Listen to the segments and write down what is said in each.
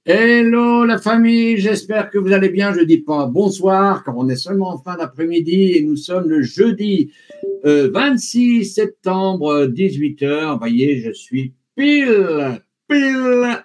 Hello la famille, j'espère que vous allez bien. Je ne dis pas bonsoir car on est seulement en fin d'après-midi et nous sommes le jeudi 26 septembre 18 h. Vous voyez, je suis pile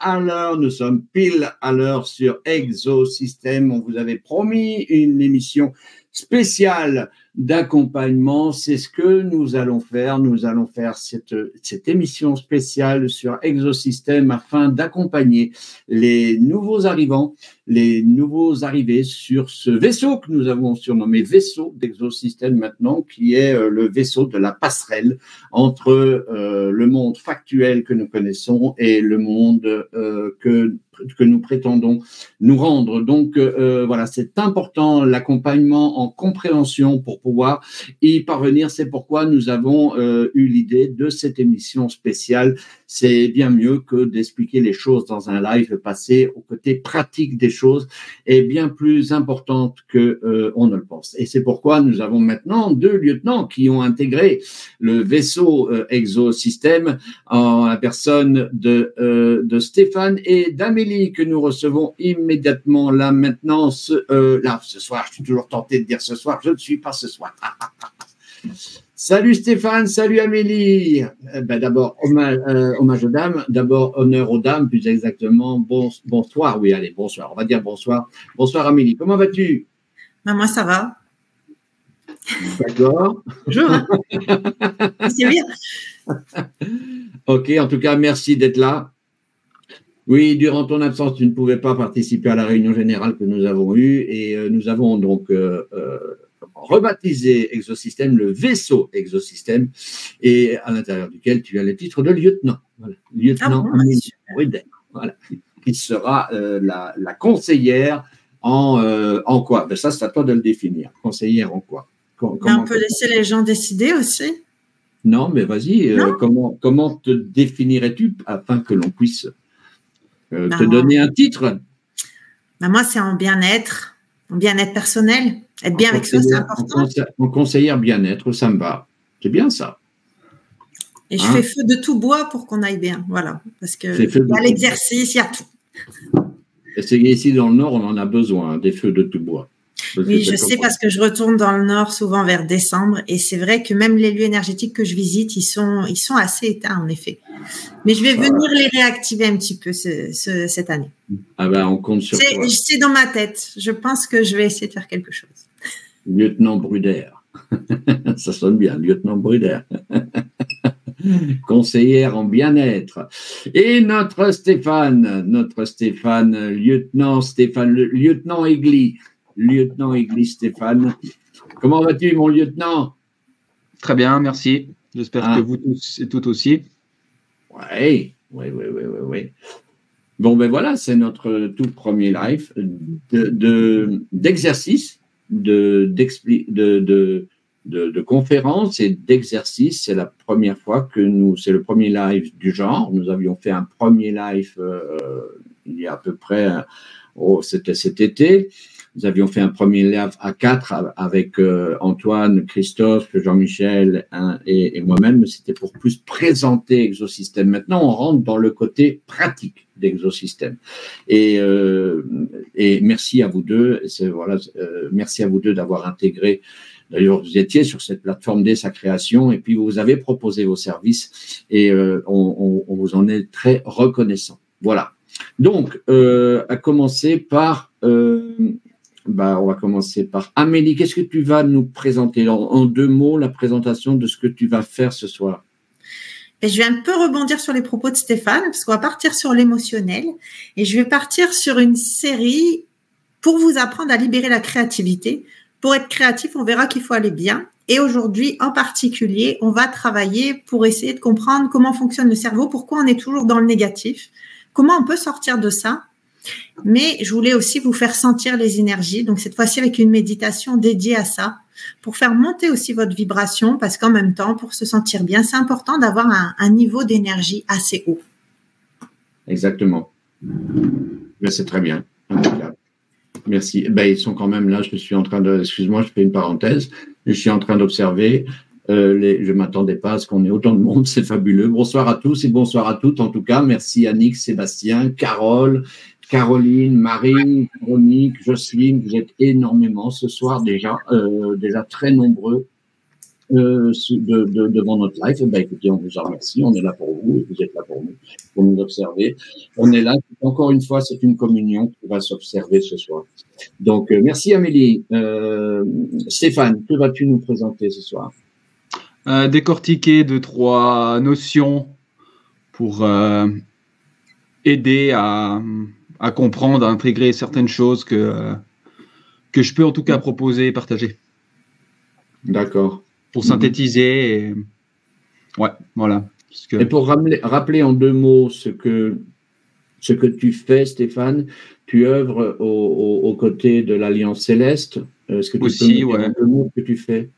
à l'heure. Nous sommes pile à l'heure sur Exosystème. On vous avait promis une émission spéciale d'accompagnement. C'est ce que nous allons faire. Nous allons faire cette émission spéciale sur Exosystème afin d'accompagner les nouveaux arrivants, les nouveaux arrivés sur ce vaisseau que nous avons surnommé vaisseau d'Exosystème maintenant, qui est le vaisseau de la passerelle entre le monde factuel que nous connaissons et le monde que nous prétendons nous rendre. Donc, voilà, c'est important, l'accompagnement en compréhension pour pouvoir y parvenir. C'est pourquoi nous avons eu l'idée de cette émission spéciale. C'est bien mieux que d'expliquer les choses dans un live. Passer au côté pratique des choses est bien plus importante que on ne le pense. Et c'est pourquoi nous avons maintenant 2 lieutenants qui ont intégré le vaisseau Exosystème en la personne de Stéphane et d'Amélie que nous recevons immédiatement là maintenant. Ce soir, je suis toujours tenté de dire ce soir, je ne suis pas ce soir. Salut Stéphane, salut Amélie. D'abord, hommage aux dames, d'abord honneur aux dames, plus exactement, bonsoir, oui, allez, bonsoir, on va dire bonsoir. Bonsoir Amélie, comment vas-tu? Moi, ça va. D'accord. Bonjour. Hein. C'est bien. Ok, en tout cas, merci d'être là. Oui, durant ton absence, tu ne pouvais pas participer à la réunion générale que nous avons eue et nous avons donc rebaptisé Exosystème, le vaisseau Exosystème, et à l'intérieur duquel tu as le titre de lieutenant. Voilà. Lieutenant Bruder, voilà, qui sera la conseillère en quoi? Ben ça, c'est à toi de le définir. Conseillère en quoi? On peut laisser les gens décider aussi. Non, mais vas-y, comment te définirais-tu afin que l'on puisse te donner un titre? Moi, c'est en bien-être personnel. Être bien avec soi, c'est important. En conseillère bien-être, ça me va. C'est bien ça. Et je fais feu de tout bois pour qu'on aille bien. Voilà. Parce que il y a l'exercice, il y a tout. Et c'est ici dans le Nord, on en a besoin, des feux de tout bois. Oui, je sais parce que je retourne dans le Nord souvent vers décembre et c'est vrai que même les lieux énergétiques que je visite, ils sont assez éteints en effet. Mais je vais venir les réactiver un petit peu cette année. Ah ben, on compte sur toi. C'est dans ma tête. Je pense que je vais essayer de faire quelque chose. Lieutenant Bruder. Ça sonne bien, lieutenant Bruder. Conseillère en bien-être. Et notre Stéphane, lieutenant Aigli. Lieutenant Aigli Stéphane. Comment vas-tu, mon lieutenant? Très bien, merci. J'espère que vous tous et toutes aussi. Oui. Bon, ben voilà, c'est notre tout premier live d'exercice, de conférences et d'exercices. C'est la première fois c'est le premier live du genre. Nous avions fait un premier live il y a à peu près, c'était cet été. Nous avions fait un premier live à 4 avec Antoine, Christophe, Jean-Michel et moi-même. C'était pour plus présenter Exosystème. Maintenant, on rentre dans le côté pratique d'Exosystème. Et merci à vous deux. Merci à vous deux d'avoir intégré. D'ailleurs, vous étiez sur cette plateforme dès sa création et puis vous avez proposé vos services et on vous en est très reconnaissant. Voilà. Donc, on va commencer par Amélie. Qu'est-ce que tu vas nous présenter en 2 mots, la présentation de ce que tu vas faire ce soir? Et je vais un peu rebondir sur les propos de Stéphane parce qu'on va partir sur l'émotionnel et je vais partir sur une série pour vous apprendre à libérer la créativité. Pour être créatif, on verra qu'il faut aller bien. Et aujourd'hui, en particulier, on va travailler pour essayer de comprendre comment fonctionne le cerveau, pourquoi on est toujours dans le négatif, comment on peut sortir de ça. Mais je voulais aussi vous faire sentir les énergies. Donc, cette fois-ci, avec une méditation dédiée à ça, pour faire monter aussi votre vibration, parce qu'en même temps, pour se sentir bien, c'est important d'avoir un niveau d'énergie assez haut. Exactement. C'est très bien. Impeccable. Merci. Ils sont quand même là. Je suis en train excuse-moi, je fais une parenthèse. Je suis en train d'observer. Je ne m'attendais pas à ce qu'on ait autant de monde. C'est fabuleux. Bonsoir à tous et bonsoir à toutes. En tout cas, merci Annick, Sébastien, Carole, Caroline, Marie, Véronique, Jocelyne, vous êtes énormément ce soir déjà très nombreux devant notre live. Eh ben, écoutez, on vous en remercie, on est là pour vous, et vous êtes là pour nous observer. On est là, encore une fois, c'est une communion qui va s'observer ce soir. Donc, merci Amélie. Stéphane, que vas-tu nous présenter ce soir? Décortiquer 2-3 notions pour aider à comprendre, à intégrer certaines choses que je peux en tout cas proposer et partager. D'accord. Pour synthétiser. Et... Ouais, voilà. Et pour rappeler en 2 mots ce que tu fais, Stéphane, tu œuvres aux côtés de l'Alliance Céleste. Est-ce que tu peux me dire en 2 mots ce que tu fais?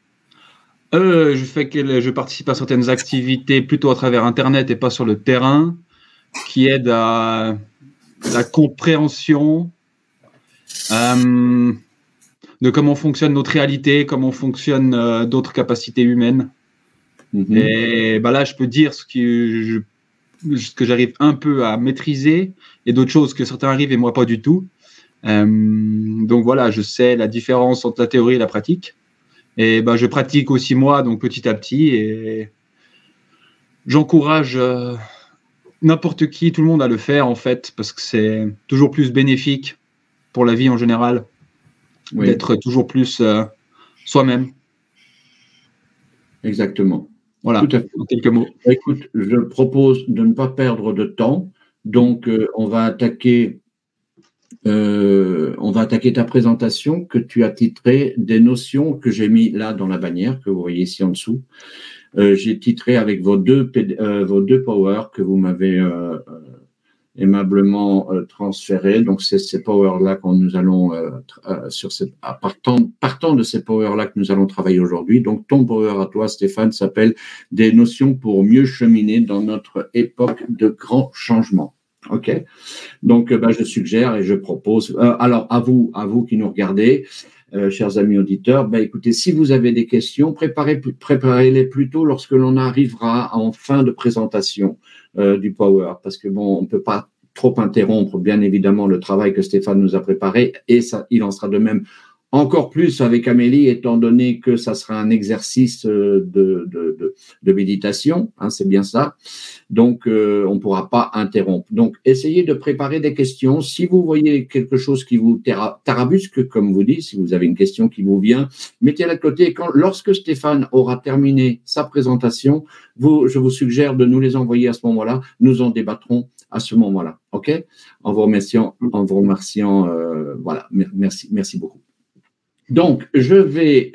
Je participe à certaines activités plutôt à travers Internet et pas sur le terrain, qui aident à la compréhension de comment fonctionne notre réalité, comment fonctionnent d'autres capacités humaines. Et là, je peux dire ce que j'arrive un peu à maîtriser et d'autres choses que certains arrivent et moi pas du tout. Donc voilà, je sais la différence entre la théorie et la pratique. Et je pratique aussi moi, donc petit à petit, et j'encourage n'importe qui, tout le monde à le faire en fait, parce que c'est toujours plus bénéfique pour la vie en général, d'être toujours plus soi-même. Exactement. Voilà, tout à fait. En quelques mots. Écoute, je propose de ne pas perdre de temps, donc on va attaquer ta présentation que tu as titrée des notions que j'ai mis là dans la bannière que vous voyez ici en dessous. J'ai titré avec vos deux powers que vous m'avez aimablement transférés. Donc c'est ces powers là qu'on nous allons partant de ces powers là que nous allons travailler aujourd'hui. Donc ton power à toi, Stéphane, s'appelle des notions pour mieux cheminer dans notre époque de grands changements. Ok, donc je suggère et je propose. Alors à vous qui nous regardez, chers amis auditeurs, écoutez, si vous avez des questions, préparez-les plutôt lorsque l'on arrivera en fin de présentation du Power, parce que on peut pas trop interrompre, bien évidemment, le travail que Stéphane nous a préparé, et ça, il en sera de même. Encore plus avec Amélie, étant donné que ça sera un exercice de méditation, c'est bien ça. Donc, on ne pourra pas interrompre. Donc, essayez de préparer des questions. Si vous voyez quelque chose qui vous tarabusque, comme vous dites, si vous avez une question qui vous vient, mettez-la de côté. Lorsque Stéphane aura terminé sa présentation, je vous suggère de nous les envoyer à ce moment-là. Nous en débattrons à ce moment-là. OK? En vous remerciant, voilà. Merci beaucoup. Donc, je vais…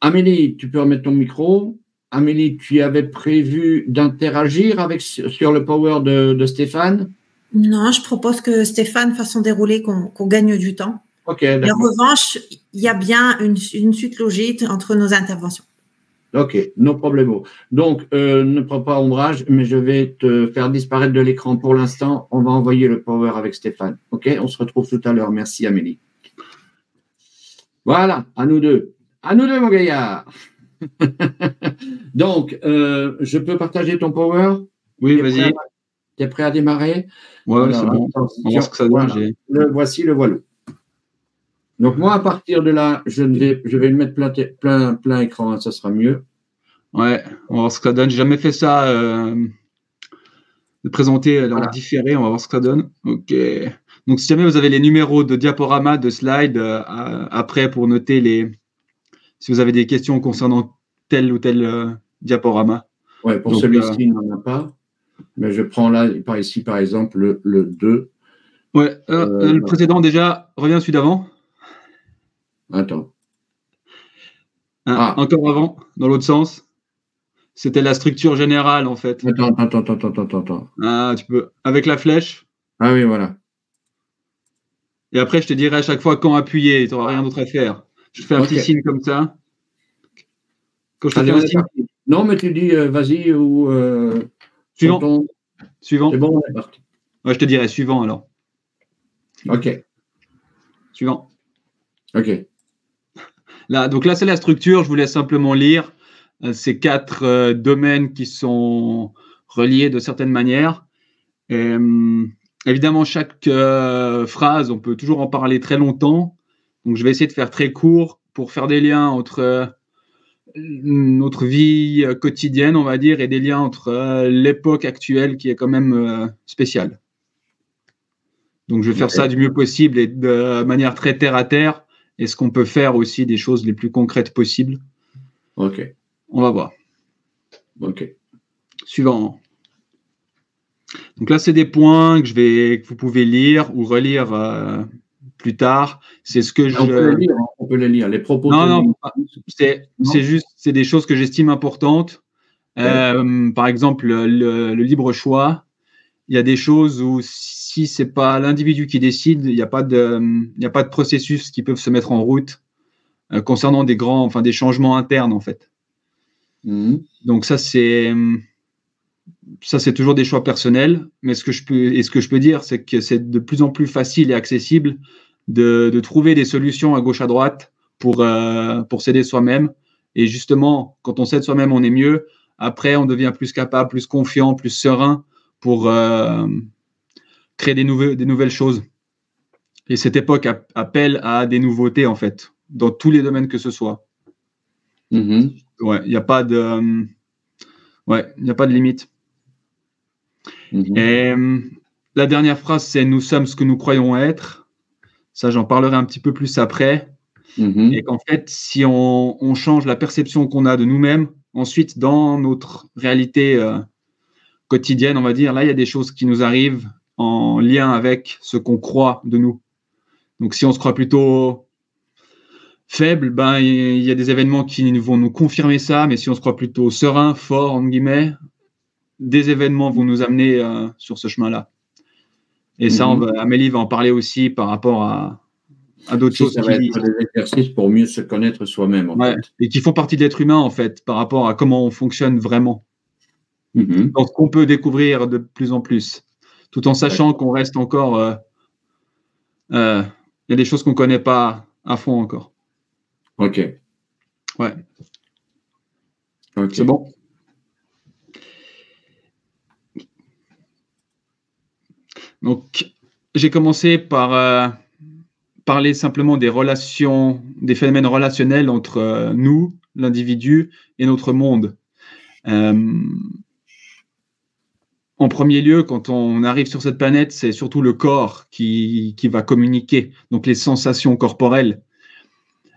Amélie, tu peux remettre ton micro. Amélie, tu avais prévu d'interagir sur le power de Stéphane? Non, je propose que Stéphane fasse son déroulé, qu'on gagne du temps. Ok, d'accord. Et en revanche, il y a bien une suite logique entre nos interventions. Ok, no problemo. Donc, ne prends pas ombrage, mais je vais te faire disparaître de l'écran pour l'instant. On va envoyer le power avec Stéphane. Ok, on se retrouve tout à l'heure. Merci, Amélie. Voilà, à nous deux. À nous deux, mon gaillard. Donc, je peux partager ton power? Oui, vas-y. Tu es prêt à démarrer? Ouais, c'est bon. On va voir ce que ça donne. Voilà. Voici le voilà. Donc, moi, à partir de là, je vais le mettre plein écran, ça sera mieux. Ouais, on va voir ce que ça donne. J'ai jamais fait ça, de présenter en différé. On va voir ce que ça donne. Ok. Donc, si jamais vous avez les numéros de diaporama, de slides, après pour noter si vous avez des questions concernant tel ou tel diaporama. Ouais, pour celui-ci, il n'en a pas. Mais je prends là, par ici, par exemple, le 2. Ouais, le précédent, déjà, reviens celui d'avant. Attends. Encore avant, dans l'autre sens. C'était la structure générale, en fait. Attends. Ah, tu peux. Avec la flèche. Ah oui, voilà. Et après, je te dirai à chaque fois quand appuyer. Tu n'auras rien d'autre à faire. Je te fais un petit signe comme ça. Quand je te fais un signe. Non, mais tu dis vas-y ou. Suivant. Suivant. C'est bon, on est parti. Ouais, je te dirai suivant alors. Ok. Suivant. Ok. Donc là, c'est la structure. Je vous laisse simplement lire ces 4 domaines qui sont reliés de certaines manières. évidemment, chaque phrase, on peut toujours en parler très longtemps. Donc, je vais essayer de faire très court pour faire des liens entre notre vie quotidienne, on va dire, et des liens entre l'époque actuelle qui est quand même spéciale. Donc, je vais faire ça du mieux possible et de manière très terre à terre. Est-ce qu'on peut faire aussi des choses les plus concrètes possibles? Ok. On va voir. Ok. Suivant. Donc là, c'est des points que vous pouvez lire ou relire plus tard. C'est ce que on peut les lire, on peut les lire. Les propos. Non, c'est juste, c'est des choses que j'estime importantes. Par exemple, le libre choix. Il y a des choses où si c'est pas l'individu qui décide, il n'y a pas de processus qui peuvent se mettre en route concernant des changements internes en fait. Donc ça c'est toujours des choix personnels. Mais ce que je peux dire, c'est que c'est de plus en plus facile et accessible de trouver des solutions à gauche à droite pour s'aider soi-même. Et justement, quand on s'aide soi-même, on est mieux. Après, on devient plus capable, plus confiant, plus serein pour créer des nouvelles choses. Et cette époque appelle à des nouveautés, en fait, dans tous les domaines que ce soit. Ouais, il n'y a pas de limite. Et la dernière phrase, c'est « Nous sommes ce que nous croyons être ». Ça, j'en parlerai un petit peu plus après. Et qu'en fait, si on change la perception qu'on a de nous-mêmes, ensuite, dans notre réalité quotidienne, on va dire, là, il y a des choses qui nous arrivent en lien avec ce qu'on croit de nous. Donc, si on se croit plutôt faible, il y a des événements qui vont nous confirmer ça, mais si on se croit plutôt serein, fort, entre guillemets, des événements vont nous amener sur ce chemin-là. Et ça, Amélie va en parler aussi par rapport à d'autres choses. Ça va être des exercices pour mieux se connaître soi-même. En fait. Et qui font partie de l'être humain, en fait, par rapport à comment on fonctionne vraiment. Dans ce qu'on peut découvrir de plus en plus, tout en sachant qu'on reste encore... il y a des choses qu'on ne connaît pas à fond encore. Ok. Ouais. Okay. C'est bon. Donc, j'ai commencé par parler simplement des relations, des phénomènes relationnels entre nous, l'individu, et notre monde. En premier lieu, quand on arrive sur cette planète, c'est surtout le corps qui va communiquer, donc les sensations corporelles.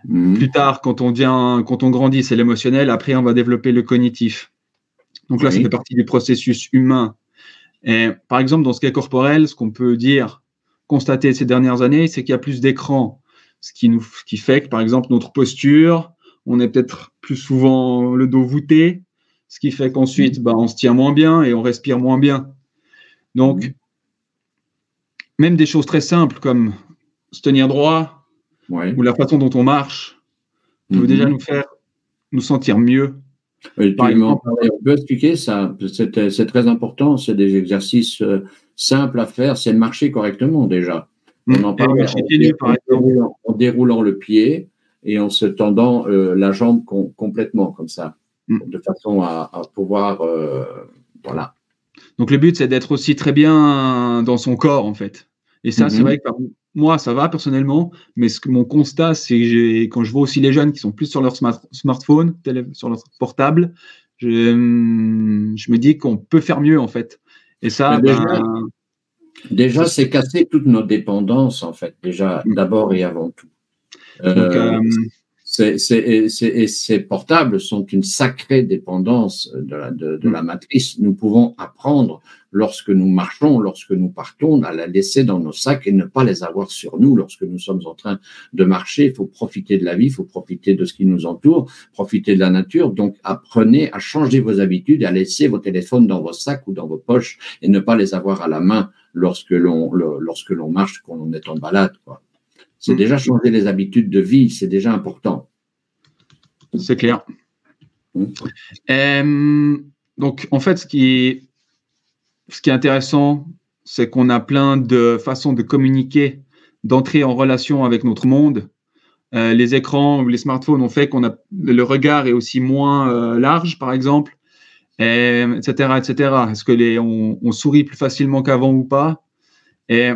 Plus tard, quand on grandit, c'est l'émotionnel. Après, on va développer le cognitif. Donc là, ça fait partie des processus humains. Et, par exemple, dans ce qui est corporel, ce qu'on peut constater ces dernières années, c'est qu'il y a plus d'écrans, ce qui fait que, par exemple, notre posture, on est peut-être plus souvent le dos voûté, ce qui fait qu'ensuite, on se tient moins bien et on respire moins bien. Donc, même des choses très simples comme se tenir droit ou la façon dont on marche peut déjà nous faire nous sentir mieux. On peut expliquer ça, c'est très important, c'est des exercices simples à faire, c'est de marcher correctement déjà. On en parle en déroulant le pied et en se tendant la jambe complètement comme ça, de façon à pouvoir… voilà. Donc le but, c'est d'être aussi très bien dans son corps, en fait. Et ça, c'est vrai que moi, ça va personnellement, mais mon constat, c'est que quand je vois aussi les jeunes qui sont plus sur leur smartphone, sur leur portable, je me dis qu'on peut faire mieux, en fait. Et ça, déjà c'est casser toutes nos dépendances, en fait, déjà, d'abord et avant tout. Ces portables sont une sacrée dépendance de la matrice. Nous pouvons apprendre, lorsque nous marchons, lorsque nous partons, à la laisser dans nos sacs et ne pas les avoir sur nous lorsque nous sommes en train de marcher. Il faut profiter de la vie, il faut profiter de ce qui nous entoure, profiter de la nature. Donc, apprenez à changer vos habitudes, à laisser vos téléphones dans vos sacs ou dans vos poches et ne pas les avoir à la main lorsque l'on marche, quand on est en balade, quoi. C'est déjà changer les habitudes de vie, c'est déjà important. C'est clair. Donc, en fait, ce qui est intéressant, c'est qu'on a plein de façons de communiquer, d'entrer en relation avec notre monde. Les écrans ou les smartphones ont fait le regard est aussi moins large, par exemple, etc., etc. Est-ce que on sourit plus facilement qu'avant ou pas? Et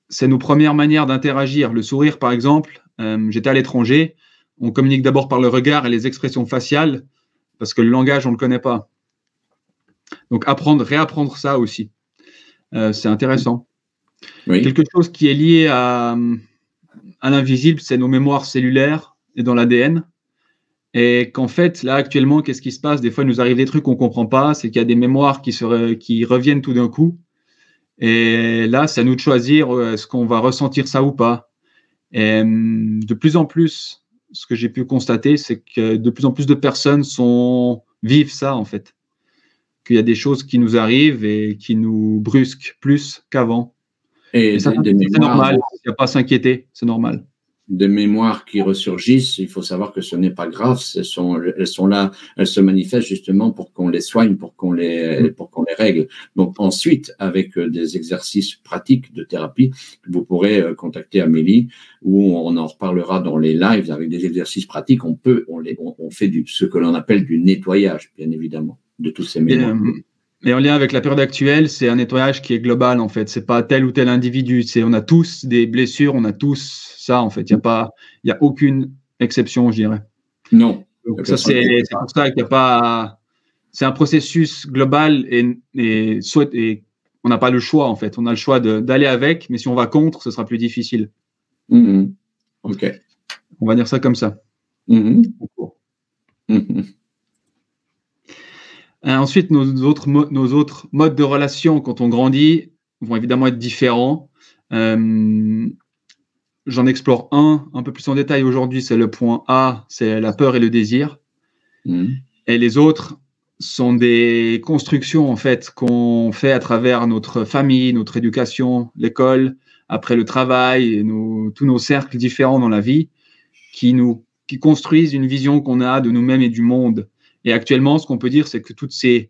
c'est nos premières manières d'interagir. Le sourire, par exemple, j'étais à l'étranger, on communique d'abord par le regard et les expressions faciales, parce que le langage, on ne le connaît pas. Donc, réapprendre ça aussi. C'est intéressant. Oui. Quelque chose qui est lié à l'invisible, c'est nos mémoires cellulaires et dans l'ADN. Et qu'en fait, là, actuellement, qu'est-ce qui se passe? Des fois, il nous arrive des trucs qu'on ne comprend pas. C'est qu'il y a des mémoires qui reviennent tout d'un coup. Et là, c'est à nous de choisir est-ce qu'on va ressentir ça ou pas. Et de plus en plus, ce que j'ai pu constater, c'est que de plus en plus de personnes vivent ça, en fait. Qu'il y a des choses qui nous arrivent et qui nous brusquent plus qu'avant. Et ça, c'est normal. Il n'y a pas à s'inquiéter. C'est normal. Des mémoires qui ressurgissent, il faut savoir que ce n'est pas grave. Elles sont là, elles se manifestent justement pour qu'on les soigne, pour qu'on les règle. Donc ensuite, avec des exercices pratiques de thérapie, vous pourrez contacter Amélie, où on en reparlera dans les lives avec des exercices pratiques. On fait ce que l'on appelle du nettoyage, bien évidemment, de tous ces mémoires. Et en lien avec la période actuelle, c'est un nettoyage qui est global, en fait. C'est pas tel ou tel individu. On a tous des blessures, on a tous ça, en fait. Il y a aucune exception, je dirais. Non. Donc ça, c'est pour ça qu'il n'y a pas. C'est un processus global et on n'a pas le choix, en fait. On a le choix d'aller avec, mais si on va contre, ce sera plus difficile. OK. On va dire ça comme ça. Ensuite, nos autres modes de relation quand on grandit vont évidemment être différents. J'en explore un peu plus en détail aujourd'hui, c'est le point A, c'est la peur et le désir. Et les autres sont des constructions en fait qu'on fait à travers notre famille, notre éducation, l'école, après le travail, et tous nos cercles différents dans la vie qui construisent une vision qu'on a de nous-mêmes et du monde. Et actuellement, ce qu'on peut dire, c'est que tous ces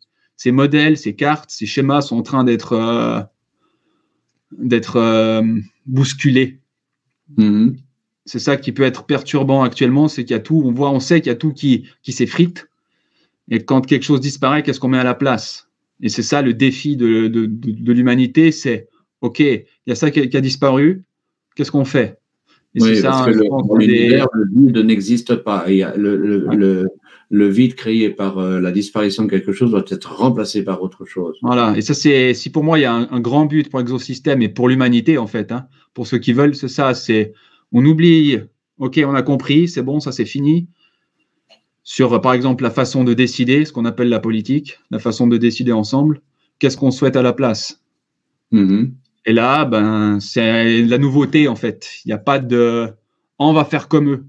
modèles, ces cartes, ces schémas sont en train d'être bousculés. C'est ça qui peut être perturbant actuellement, c'est qu'il y a tout, on sait qu'il y a tout qui s'effrite. Et quand quelque chose disparaît, qu'est-ce qu'on met à la place? Et c'est ça le défi de l'humanité, c'est OK, il y a ça qui a disparu, qu'est-ce qu'on fait? Et oui, parce que dans l'univers, le vide n'existe pas. Il y a le vide créé par la disparition de quelque chose doit être remplacé par autre chose. Voilà, et ça, si pour moi, il y a un grand but pour Exosystème et pour l'humanité, en fait, hein, pour ceux qui veulent, c'est ça, on oublie, OK, on a compris, c'est bon, ça c'est fini. Sur, par exemple, la façon de décider, ce qu'on appelle la politique, la façon de décider ensemble, qu'est-ce qu'on souhaite à la place? Et là, c'est la nouveauté, en fait. Il n'y a pas on va faire comme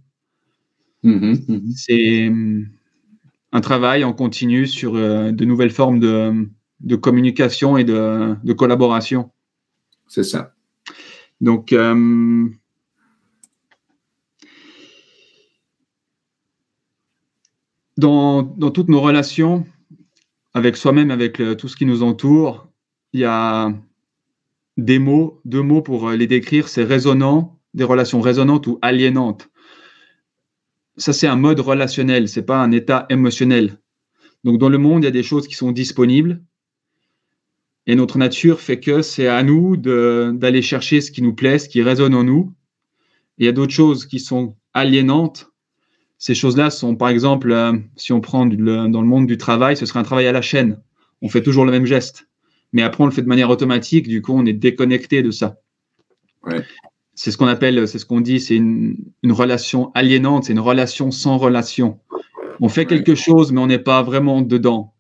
eux. C'est un travail en continu sur de nouvelles formes de communication et de collaboration. C'est ça. Donc, dans toutes nos relations, avec soi-même, avec tout ce qui nous entoure, il y a deux mots pour les décrire, c'est résonnant, des relations résonantes ou aliénantes. Ça, c'est un mode relationnel, c'est pas un état émotionnel. Donc, dans le monde, il y a des choses qui sont disponibles et notre nature fait que c'est à nous d'aller chercher ce qui nous plaît, ce qui résonne en nous. Et il y a d'autres choses qui sont aliénantes. Ces choses-là sont, par exemple, si on prend dans le monde du travail, ce serait un travail à la chaîne. On fait toujours le même geste. Mais après, on le fait de manière automatique. Du coup, on est déconnecté de ça. Ouais. C'est ce qu'on appelle, c'est ce qu'on dit, c'est une relation aliénante, c'est une relation sans relation. On fait quelque chose, mais on n'est pas vraiment dedans.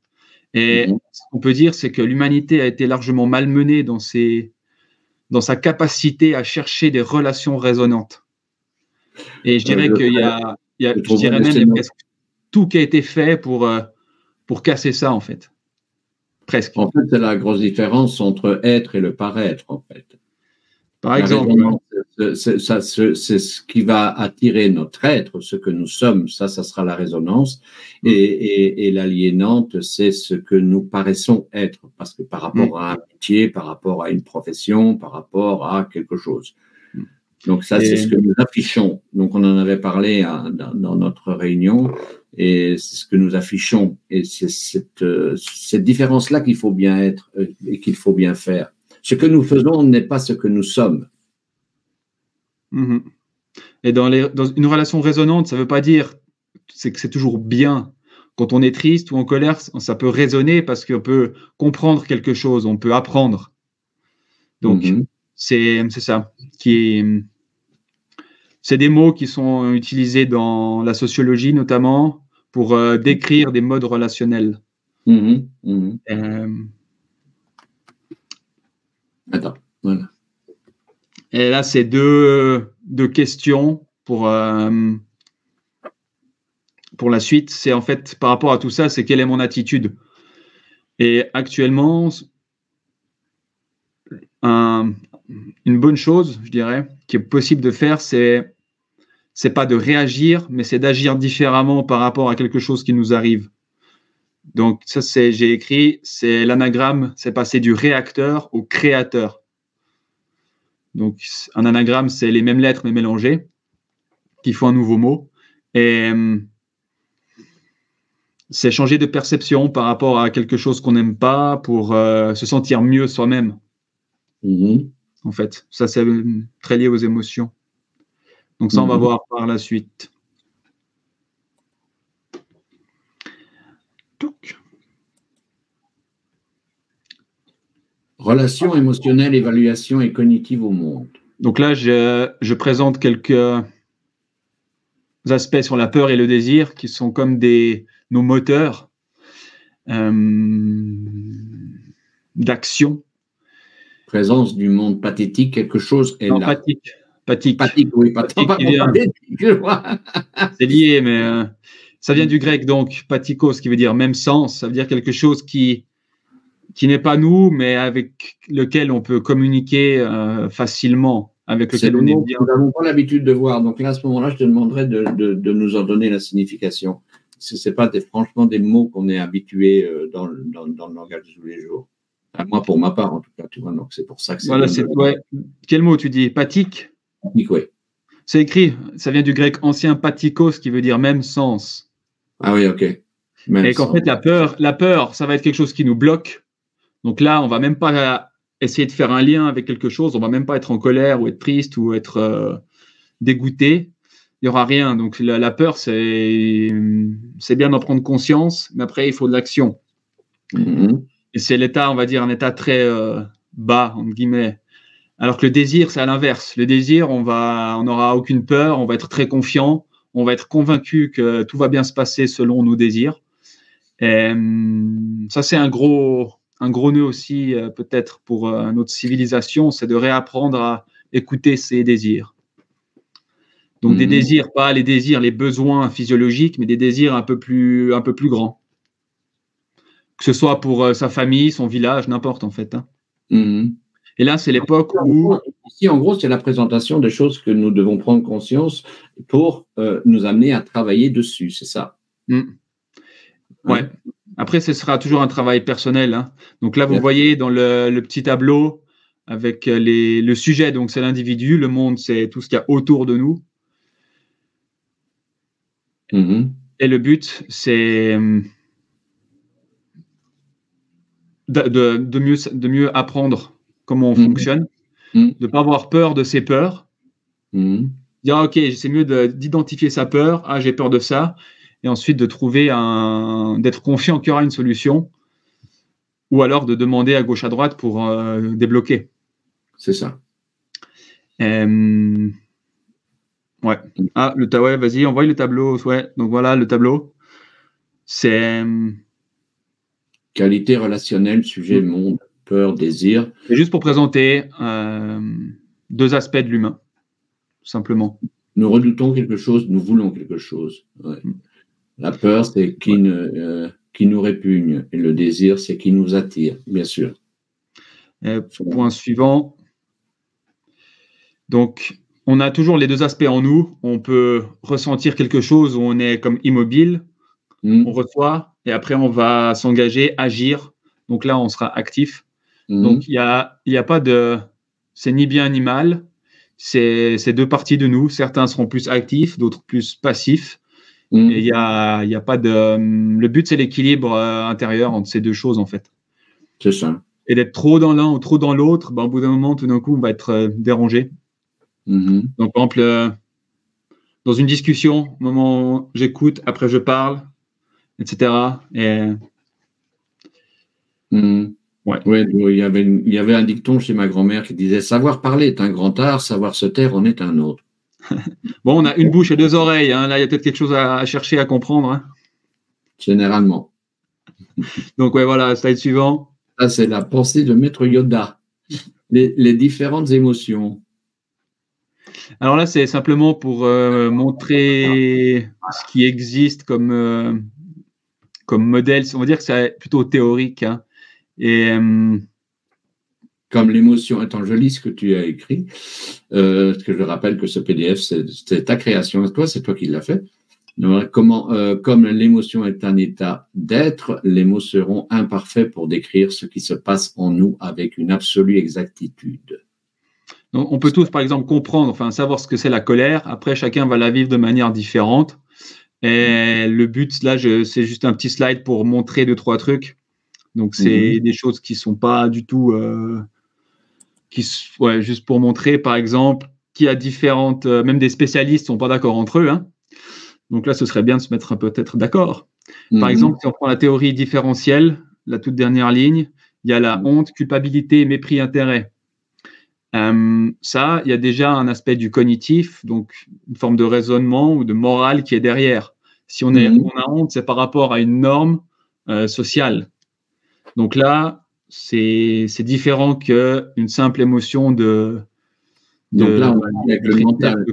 Et ce qu'on peut dire, c'est que l'humanité a été largement malmenée dans sa capacité à chercher des relations résonantes. Et je dirais qu'il y a je dirais même presque tout qui a été fait pour casser ça, en fait. Presque. En fait, c'est la grosse différence entre être et le paraître, en fait. Par exemple, c'est ce qui va attirer notre être, ce que nous sommes, ça sera la résonance. Et l'aliénante, c'est ce que nous paraissons être, parce que par rapport à un métier, par rapport à une profession, par rapport à quelque chose. Donc ça, c'est ce que nous affichons. Donc on en avait parlé dans notre réunion, et c'est ce que nous affichons. Et c'est cette différence-là qu'il faut bien être et qu'il faut bien faire. Ce que nous faisons n'est pas ce que nous sommes. Et dans une relation résonante, ça ne veut pas dire que c'est toujours bien. Quand on est triste ou en colère, ça peut résonner parce qu'on peut comprendre quelque chose, on peut apprendre. Donc, c'est ça. C'est des mots qui sont utilisés dans la sociologie, notamment, pour décrire des modes relationnels. Attends, voilà. Et là, c'est deux questions pour la suite. C'est en fait, par rapport à tout ça, c'est quelle est mon attitude? Et actuellement, une bonne chose, je dirais, qui est possible de faire, c'est pas de réagir, mais c'est d'agir différemment par rapport à quelque chose qui nous arrive. Donc, ça, j'ai écrit, c'est l'anagramme, c'est passer du réacteur au créateur. Donc, un anagramme, c'est les mêmes lettres, mais mélangées, qui font un nouveau mot. Et c'est changer de perception par rapport à quelque chose qu'on n'aime pas pour se sentir mieux soi-même. En fait, ça, c'est très lié aux émotions. Donc, ça, on va voir par la suite. Relation émotionnelle, évaluation et cognitive au monde. Donc là, je présente quelques aspects sur la peur et le désir qui sont comme nos moteurs d'action. Présence du monde pathétique, quelque chose est là. Pathique, oui, pathique, c'est lié, mais ça vient du grec, donc pathikos, qui veut dire même sens. Ça veut dire quelque chose qui n'est pas nous, mais avec lequel on peut communiquer facilement, avec lequel on est bien. Nous n'avons pas l'habitude de voir. Donc là, à ce moment-là, je te demanderais de nous en donner la signification. Ce n'est pas franchement des mots qu'on est habitué dans le langage de tous les jours. Moi, pour ma part, en tout cas, tu vois. Donc c'est pour ça que c'est. Voilà, Quel mot tu dis? Pathique? Pathique, oui. C'est écrit, ça vient du grec ancien pathikos, qui veut dire même sens. Ah oui, ok. Et qu'en fait, la peur, ça va être quelque chose qui nous bloque. Donc là, on va même pas essayer de faire un lien avec quelque chose. On va même pas être en colère ou être triste ou être dégoûté. Il y aura rien. Donc la peur, c'est bien d'en prendre conscience, mais après, il faut de l'action. Et c'est l'état, on va dire, un état très bas, entre guillemets. Alors que le désir, c'est à l'inverse. Le désir, on n'aura aucune peur, on va être très confiant, on va être convaincu que tout va bien se passer selon nos désirs. Et ça, c'est un gros nœud aussi, peut-être, pour notre civilisation, c'est de réapprendre à écouter ses désirs. Donc, des désirs, pas les désirs, les besoins physiologiques, mais des désirs un peu plus grands. Que ce soit pour sa famille, son village, n'importe, en fait. Et là, c'est l'époque où… Ici, en gros, c'est la présentation des choses que nous devons prendre conscience pour nous amener à travailler dessus, c'est ça? Ouais. Après, ce sera toujours un travail personnel. Donc là, vous voyez dans le petit tableau avec le sujet, donc c'est l'individu, le monde, c'est tout ce qu'il y a autour de nous. Et le but, c'est de mieux apprendre comment on fonctionne, de ne pas avoir peur de ses peurs. Dire, OK, c'est mieux d'identifier sa peur. Ah, j'ai peur de ça. Et ensuite de trouver d'être confiant qu'il y aura une solution, ou alors de demander à gauche à droite pour débloquer. C'est ça. Ouais. Ah, ouais, vas-y, envoie le tableau. Ouais. Donc voilà, le tableau. C'est qualité relationnelle, sujet, monde, peur, désir. C'est juste pour présenter deux aspects de l'humain, tout simplement. Nous redoutons quelque chose, nous voulons quelque chose. Ouais. La peur, c'est qui nous répugne. Et le désir, c'est qui nous attire, bien sûr. Point suivant. Donc, on a toujours les deux aspects en nous. On peut ressentir quelque chose où on est comme immobile. On reçoit et après, on va s'engager, agir. Donc là, on sera actif. Donc, il y a pas de… C'est ni bien ni mal. C'est deux parties de nous. Certains seront plus actifs, d'autres plus passifs. Et il y a pas de… Le but, c'est l'équilibre intérieur entre ces deux choses, en fait. C'est ça. Et d'être trop dans l'un ou trop dans l'autre, au bout d'un moment, tout d'un coup, on va être dérangé. Donc, par exemple, dans une discussion, au moment où j'écoute, après je parle, etc. Et... Ouais. Oui, il y avait un dicton chez ma grand-mère qui disait « Savoir parler est un grand art, savoir se taire en est un autre ». Bon, on a une bouche et deux oreilles. Hein. Là, il y a peut-être quelque chose à chercher, à comprendre. Hein. Généralement. Donc, ouais, voilà, slide suivant. Ça, c'est la pensée de Maître Yoda. Les différentes émotions. Alors là, c'est simplement pour montrer ce qui existe comme modèle. On va dire que c'est plutôt théorique. Hein. Et comme l'émotion. Attends, je lis ce que tu as écrit. Parce que je rappelle que ce PDF, c'est ta création. Toi, c'est toi qui l'as fait. Comme l'émotion est un état d'être, les mots seront imparfaits pour décrire ce qui se passe en nous avec une absolue exactitude. Donc, on peut tous, par exemple, comprendre, savoir ce que c'est la colère. Après, chacun va la vivre de manière différente. Et le but, là, c'est juste un petit slide pour montrer 2-3 trucs. Donc, c'est des choses qui ne sont pas du tout... juste pour montrer, par exemple, qu'il y a différentes... même des spécialistes ne sont pas d'accord entre eux. Hein. Donc là, ce serait bien de se mettre peut-être d'accord. Par exemple, si on prend la théorie différentielle, la toute dernière ligne, il y a la honte, culpabilité, mépris, intérêt. Ça, il y a déjà un aspect du cognitif, donc une forme de raisonnement ou de morale qui est derrière. Si on a honte, c'est par rapport à une norme sociale. Donc là, c'est différent qu'une simple émotion de... Donc là, on agit avec le mental.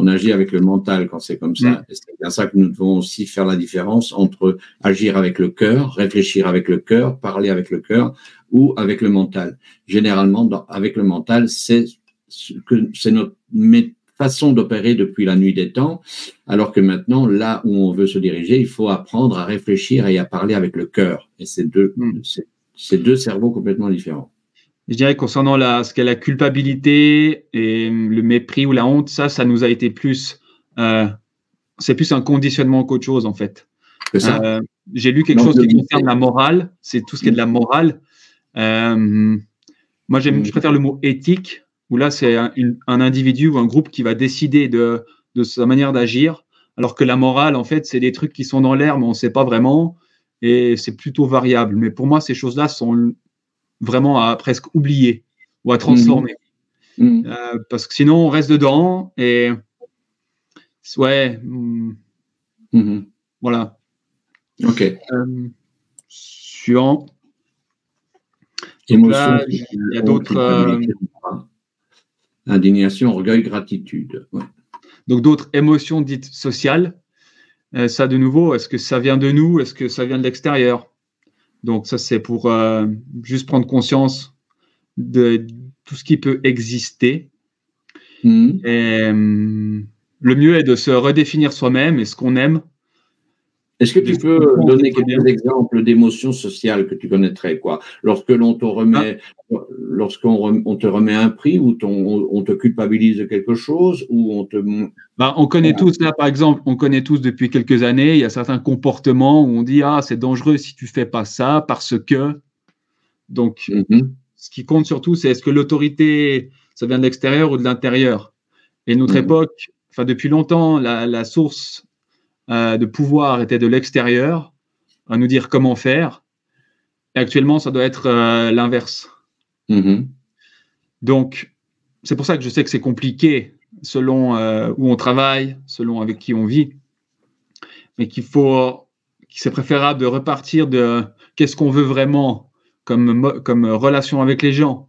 On agit avec le mental quand c'est comme ça. Et c'est bien ça que nous devons aussi faire la différence entre agir avec le cœur, réfléchir avec le cœur, parler avec le cœur ou avec le mental. Généralement, avec le mental, c'est notre façon d'opérer depuis la nuit des temps, alors que maintenant, là où on veut se diriger, il faut apprendre à réfléchir et à parler avec le cœur. Et c'est deux cerveaux complètement différents. Je dirais concernant ce qu'est la culpabilité et le mépris ou la honte, ça nous a été plus... c'est plus un conditionnement qu'autre chose, en fait. C'est ça. J'ai lu quelque chose qui concerne la morale. C'est tout ce qui est de la morale. Moi, je préfère le mot éthique, où là, c'est un individu ou un groupe qui va décider de sa manière d'agir, alors que la morale, en fait, c'est des trucs qui sont dans l'air, mais on ne sait pas vraiment, et c'est plutôt variable. Mais pour moi, ces choses-là sont vraiment à presque oublier ou à transformer. Parce que sinon, on reste dedans et voilà. OK. Suivant. Donc là, il y a d'autres... indignation, orgueil, gratitude. Ouais. Donc, d'autres émotions dites sociales. Ça, de nouveau, est-ce que ça vient de nous? Est-ce que ça vient de l'extérieur? Donc, ça, c'est pour juste prendre conscience de tout ce qui peut exister. Et, le mieux est de se redéfinir soi-même et ce qu'on aime. Est-ce que tu peux donner quelques exemples d'émotions sociales que tu connaîtrais, quoi? Lorsqu'on te remet un prix ou on te culpabilise de quelque chose ou on te... on connaît tous, là, par exemple, on connaît tous depuis quelques années, il y a certains comportements où on dit « Ah, c'est dangereux si tu fais pas ça parce que… » Donc, ce qui compte surtout, c'est est-ce que l'autorité, ça vient de l'extérieur ou de l'intérieur? Et notre époque, depuis longtemps, la source de pouvoir était de l'extérieur, à nous dire comment faire. Et actuellement, ça doit être l'inverse. Donc, c'est pour ça que je sais que c'est compliqué selon où on travaille, selon avec qui on vit, mais c'est préférable de repartir de qu'est-ce qu'on veut vraiment comme relation avec les gens.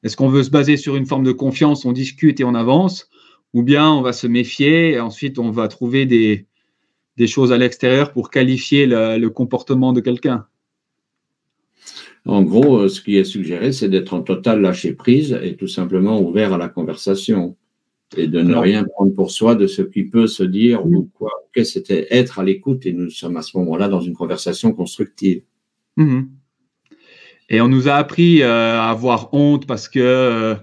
Est-ce qu'on veut se baser sur une forme de confiance, on discute et on avance, ou bien on va se méfier et ensuite on va trouver des choses à l'extérieur pour qualifier le comportement de quelqu'un? En gros, ce qui est suggéré, c'est d'être en total lâcher prise et tout simplement ouvert à la conversation et de ne rien prendre pour soi de ce qui peut se dire ou quoi. Que c'était être à l'écoute et nous sommes à ce moment-là dans une conversation constructive. Et on nous a appris à avoir honte parce que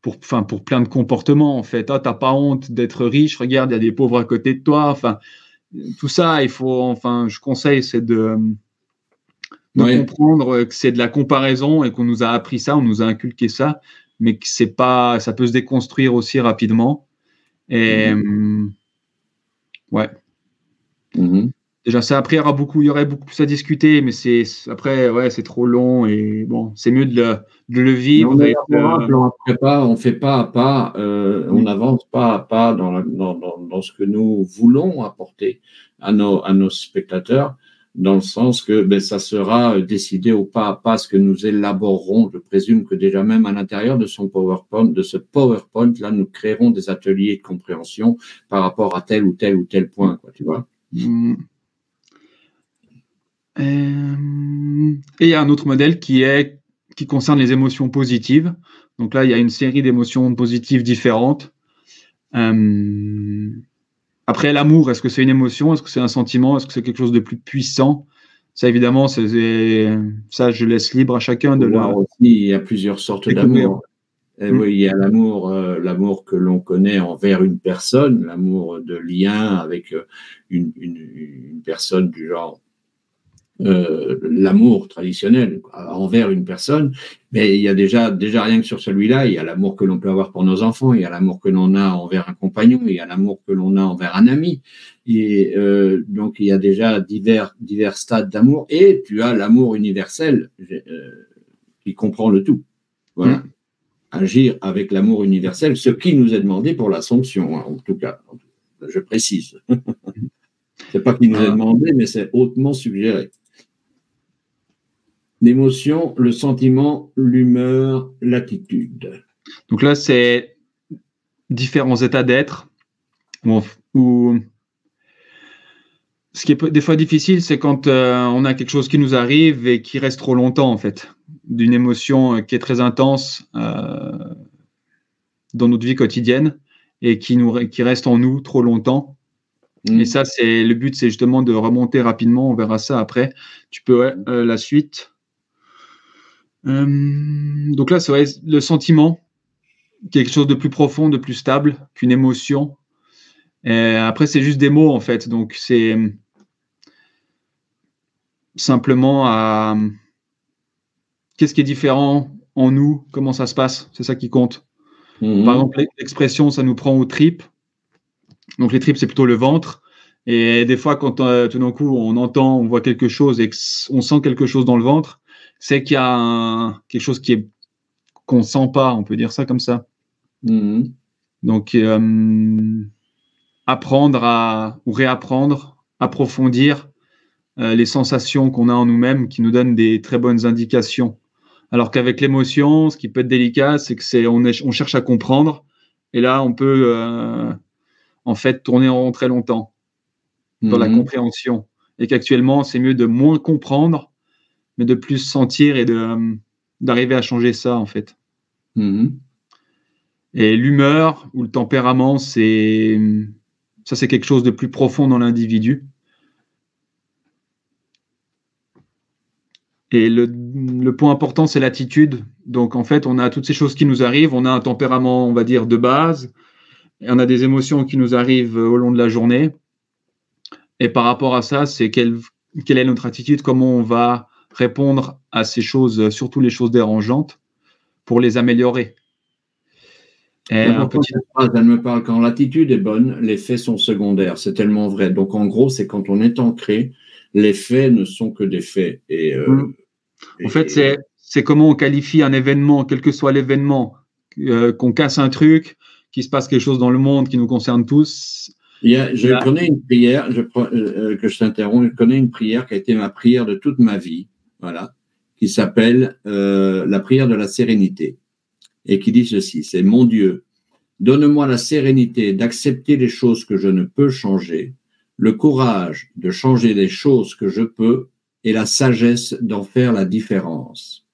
pour plein de comportements, en fait. Ah, t'as pas honte d'être riche, regarde, il y a des pauvres à côté de toi. Tout ça, il faut, je conseille, c'est de de comprendre que c'est de la comparaison et qu'on nous a appris ça, on nous a inculqué ça, mais que c'est pas, ça peut se déconstruire aussi rapidement. Et ouais. Déjà ça, après il y aurait beaucoup plus à discuter, mais après ouais, c'est trop long et bon, c'est mieux de le vivre. On fait pas à pas, on avance pas à pas dans ce que nous voulons apporter à nos spectateurs, dans le sens que ça sera décidé au pas à pas ce que nous élaborerons. Je présume que déjà même à l'intérieur de ce PowerPoint, là, nous créerons des ateliers de compréhension par rapport à tel ou tel point, quoi, tu vois. Et il y a un autre modèle qui concerne les émotions positives. Donc là, il y a une série d'émotions positives différentes. Après, l'amour, est-ce que c'est une émotion? Est-ce que c'est un sentiment? Est-ce que c'est quelque chose de plus puissant? Ça, évidemment, ça, je laisse libre à chacun de le voir aussi. Il y a plusieurs sortes d'amour. Oui, il y a l'amour que l'on connaît envers une personne, l'amour de lien avec une personne du genre l'amour traditionnel envers une personne, mais il y a déjà rien que sur celui-là, il y a l'amour que l'on peut avoir pour nos enfants, il y a l'amour que l'on a envers un compagnon, il y a l'amour que l'on a envers un ami, et donc il y a déjà divers stades d'amour, et tu as l'amour universel qui comprend le tout. Voilà. Agir avec l'amour universel, ce qui nous est demandé pour l'Assomption, hein, en tout cas, je précise. C'est pas qu'il nous est demandé, mais c'est hautement suggéré. L'émotion, le sentiment, l'humeur, l'attitude. Donc là, c'est différents états d'être. Où ce qui est des fois difficile, c'est quand on a quelque chose qui nous arrive et qui reste trop longtemps, en fait. D'une émotion qui est très intense dans notre vie quotidienne et qui reste en nous trop longtemps. Et ça, le but, c'est justement de remonter rapidement. On verra ça après. Tu peux la suite. Donc là, c'est vrai, le sentiment, quelque chose de plus profond, de plus stable qu'une émotion. Et après, c'est juste des mots, en fait. Donc, c'est simplement qu'est-ce qui est différent en nous, comment ça se passe, c'est ça qui compte. Par exemple, l'expression, ça nous prend aux tripes. Donc, les tripes, c'est plutôt le ventre. Et des fois, quand tout d'un coup, on voit quelque chose et qu'on sent quelque chose dans le ventre, c'est qu'il y a quelque chose qu'on ne sent pas, on peut dire ça comme ça. Donc, apprendre ou réapprendre, approfondir les sensations qu'on a en nous-mêmes qui nous donnent des très bonnes indications. Alors qu'avec l'émotion, ce qui peut être délicat, c'est que on cherche à comprendre et là, on peut en fait tourner en rond très longtemps dans la compréhension. Et qu'actuellement, c'est mieux de moins comprendre, mais de plus sentir et d'arriver à changer ça, en fait. Et l'humeur ou le tempérament, c'est quelque chose de plus profond dans l'individu. Et le point important, c'est l'attitude. Donc, en fait, on a toutes ces choses qui nous arrivent. On a un tempérament, on va dire, de base. Et on a des émotions qui nous arrivent au long de la journée. Et par rapport à ça, c'est quelle est notre attitude, comment on va répondre à ces choses, surtout les choses dérangeantes, pour les améliorer. Elle me parle quand l'attitude est bonne, les faits sont secondaires. C'est tellement vrai. Donc, en gros, c'est quand on est ancré, les faits ne sont que des faits. En fait, c'est comment on qualifie un événement, quel que soit l'événement, qu'on casse un truc, qu'il se passe quelque chose dans le monde qui nous concerne tous. Je connais une prière, que je t'interromps, je connais une prière qui a été ma prière de toute ma vie, voilà, qui s'appelle la prière de la sérénité, et qui dit ceci, c'est « Mon Dieu, donne-moi la sérénité d'accepter les choses que je ne peux changer, le courage de changer les choses que je peux, et la sagesse d'en faire la différence. »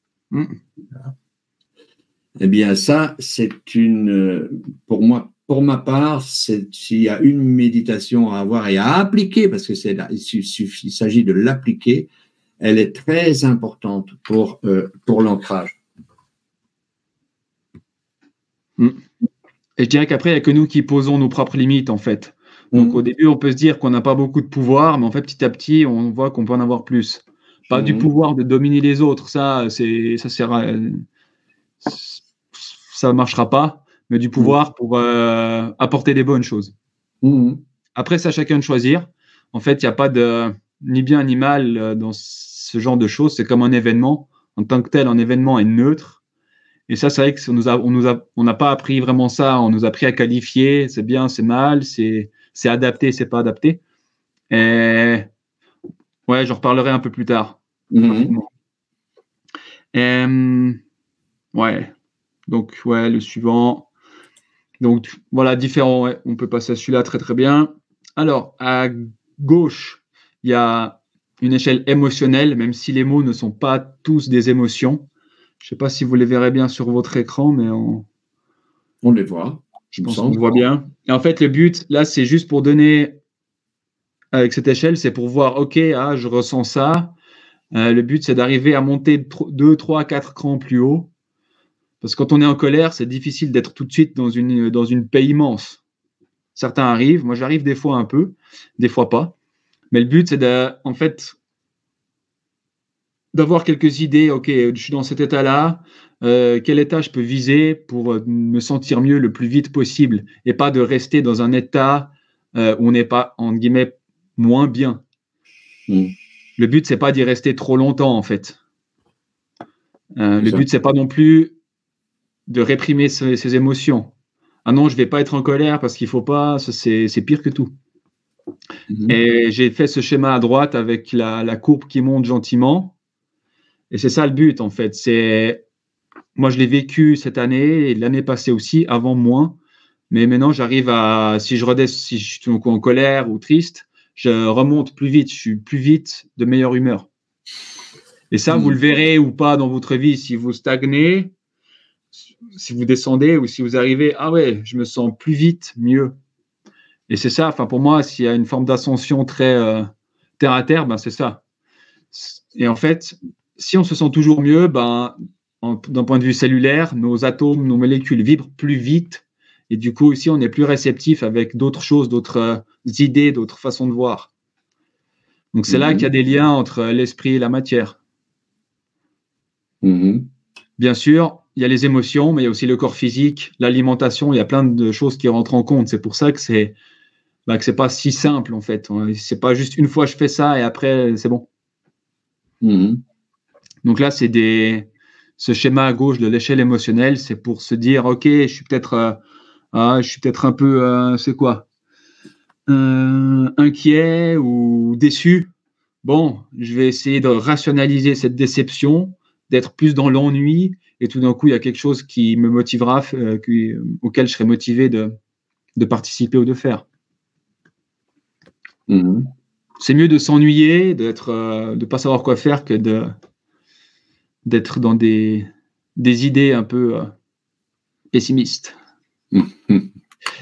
Eh bien, ça, c'est pour ma part, s'il y a une méditation à avoir et à appliquer, parce que il s'agit de l'appliquer, elle est très importante pour l'ancrage. Et je dirais qu'après, il n'y a que nous qui posons nos propres limites, en fait. Donc, au début, on peut se dire qu'on n'a pas beaucoup de pouvoir, mais en fait, petit à petit, on voit qu'on peut en avoir plus. Pas du pouvoir de dominer les autres, ça marchera pas, mais du pouvoir pour apporter des bonnes choses. Après, c'est à chacun de choisir. En fait, il n'y a pas de ni bien ni mal dans ce genre de choses. C'est comme un événement. En tant que tel, un événement est neutre. Et ça, c'est vrai que on n'a pas appris vraiment ça. On nous a appris à qualifier. C'est bien, c'est mal, c'est adapté, c'est pas adapté. Et ouais, j'en reparlerai un peu plus tard. Ouais. Donc, ouais, le suivant. Donc, voilà, différent. Ouais. On peut passer à celui-là très, très bien. Alors, à gauche, il y a une échelle émotionnelle, même si les mots ne sont pas tous des émotions. Je ne sais pas si vous les verrez bien sur votre écran, mais on les voit. Je pense qu'on voit bien. Et en fait, le but, là, c'est juste pour donner, avec cette échelle, c'est pour voir, OK, je ressens ça. Le but, c'est d'arriver à monter 2, 3, 4 crans plus haut. Parce que quand on est en colère, c'est difficile d'être tout de suite dans une paix immense. Certains arrivent. Moi, j'arrive des fois un peu, des fois pas. Mais le but, c'est d'avoir quelques idées. OK, je suis dans cet état-là. Quel état je peux viser pour me sentir mieux le plus vite possible et pas de rester dans un état où on n'est pas, entre guillemets, moins bien. Le but, c'est pas d'y rester trop longtemps, en fait. Le but, c'est pas non plus de réprimer ses émotions. Ah non, je vais pas être en colère parce qu'il faut pas, c'est pire que tout. Et j'ai fait ce schéma à droite avec la courbe qui monte gentiment. Et c'est ça le but, en fait. Moi, je l'ai vécu cette année et l'année passée aussi, avant moins. Mais maintenant, j'arrive à, si je suis en colère ou triste, je remonte plus vite. Je suis plus vite de meilleure humeur. Et ça, vous le verrez ou pas dans votre vie. Si vous stagnez, si vous descendez ou si vous arrivez, ouais, je me sens plus vite, mieux. Et c'est ça, pour moi, s'il y a une forme d'ascension très terre à terre, c'est ça. Et en fait, si on se sent toujours mieux, d'un point de vue cellulaire, nos atomes, nos molécules vibrent plus vite. Et du coup, aussi, on est plus réceptif avec d'autres choses, d'autres idées, d'autres façons de voir. Donc, c'est là qu'il y a des liens entre l'esprit et la matière. Bien sûr, il y a les émotions, mais il y a aussi le corps physique, l'alimentation. Il y a plein de choses qui rentrent en compte. C'est pour ça que c'est pas si simple, en fait. C'est pas juste une fois je fais ça et après, c'est bon. Donc là, c'est ce schéma à gauche de l'échelle émotionnelle, c'est pour se dire, OK, je suis peut-être un peu, c'est quoi, inquiet ou déçu. Bon, je vais essayer de rationaliser cette déception, d'être plus dans l'ennui, et tout d'un coup, il y a quelque chose qui me motivera, auquel je serai motivé de participer ou de faire. C'est mieux de s'ennuyer, de pas savoir quoi faire que d'être dans des idées un peu pessimistes.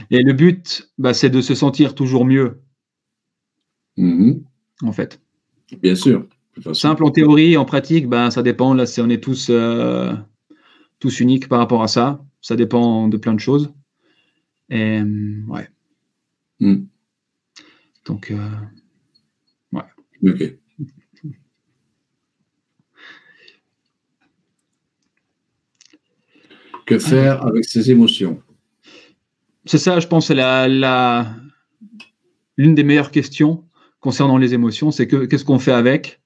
Et le but, c'est de se sentir toujours mieux, en fait. Bien sûr. Simple en théorie, en pratique, ça dépend. Là, on est tous uniques par rapport à ça. Ça dépend de plein de choses. Et ouais. Donc, ouais. OK. Que faire avec ces émotions? C'est ça, je pense, c'est l'une des meilleures questions concernant les émotions, c'est qu'est-ce qu'on fait avec?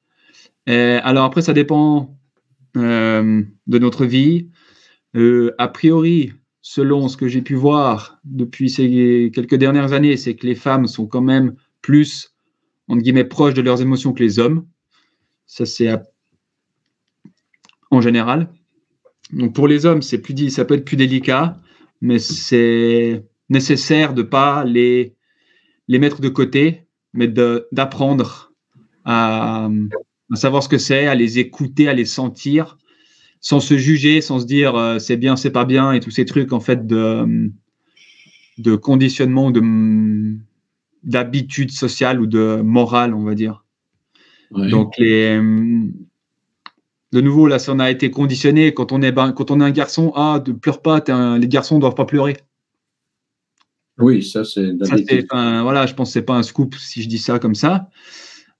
Alors après, ça dépend de notre vie. A priori, selon ce que j'ai pu voir depuis ces quelques dernières années, c'est que les femmes sont quand même plus, entre guillemets, proches de leurs émotions que les hommes. Ça, c'est en général. Donc pour les hommes, ça peut être plus délicat, mais c'est nécessaire de ne pas les mettre de côté, mais d'apprendre à savoir ce que c'est, à les écouter, à les sentir, sans se juger, sans se dire c'est bien, c'est pas bien, et tous ces trucs en fait de conditionnement, d'habitude sociale ou de morale, on va dire. Ouais. Donc de nouveau, là, on a été conditionné quand on est un garçon, ne pleure pas, les garçons ne doivent pas pleurer. Oui, ça c'est d'habitude. Voilà, je pense que c'est pas un scoop si je dis ça comme ça.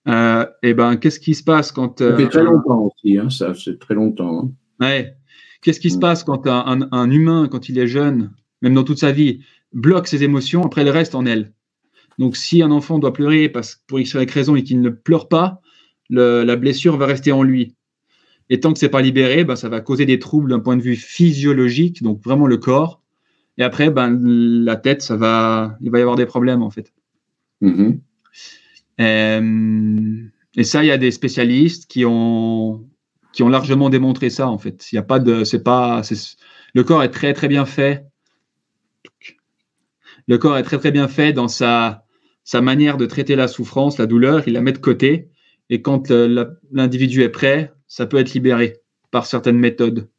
Et ben, qu'est-ce qui se passe quand ça fait très longtemps aussi, hein, ça, c'est très longtemps. Hein. Ouais. Qu'est-ce qui se passe quand un humain, quand il est jeune, même dans toute sa vie, bloque ses émotions, après le reste en elle. Donc, si un enfant doit pleurer pour X ou Y raison et qu'il ne pleure pas, la blessure va rester en lui. Et tant que c'est pas libéré, ben, ça va causer des troubles d'un point de vue physiologique, donc vraiment le corps. Et après, ben, la tête, il va y avoir des problèmes en fait. Mm-hmm. Et ça, il y a des spécialistes qui ont largement démontré ça en fait. Il y a pas de, le corps est très très bien fait. Le corps est très très bien fait dans sa manière de traiter la souffrance, la douleur, il la met de côté. Et quand l'individu est prêt, ça peut être libéré par certaines méthodes.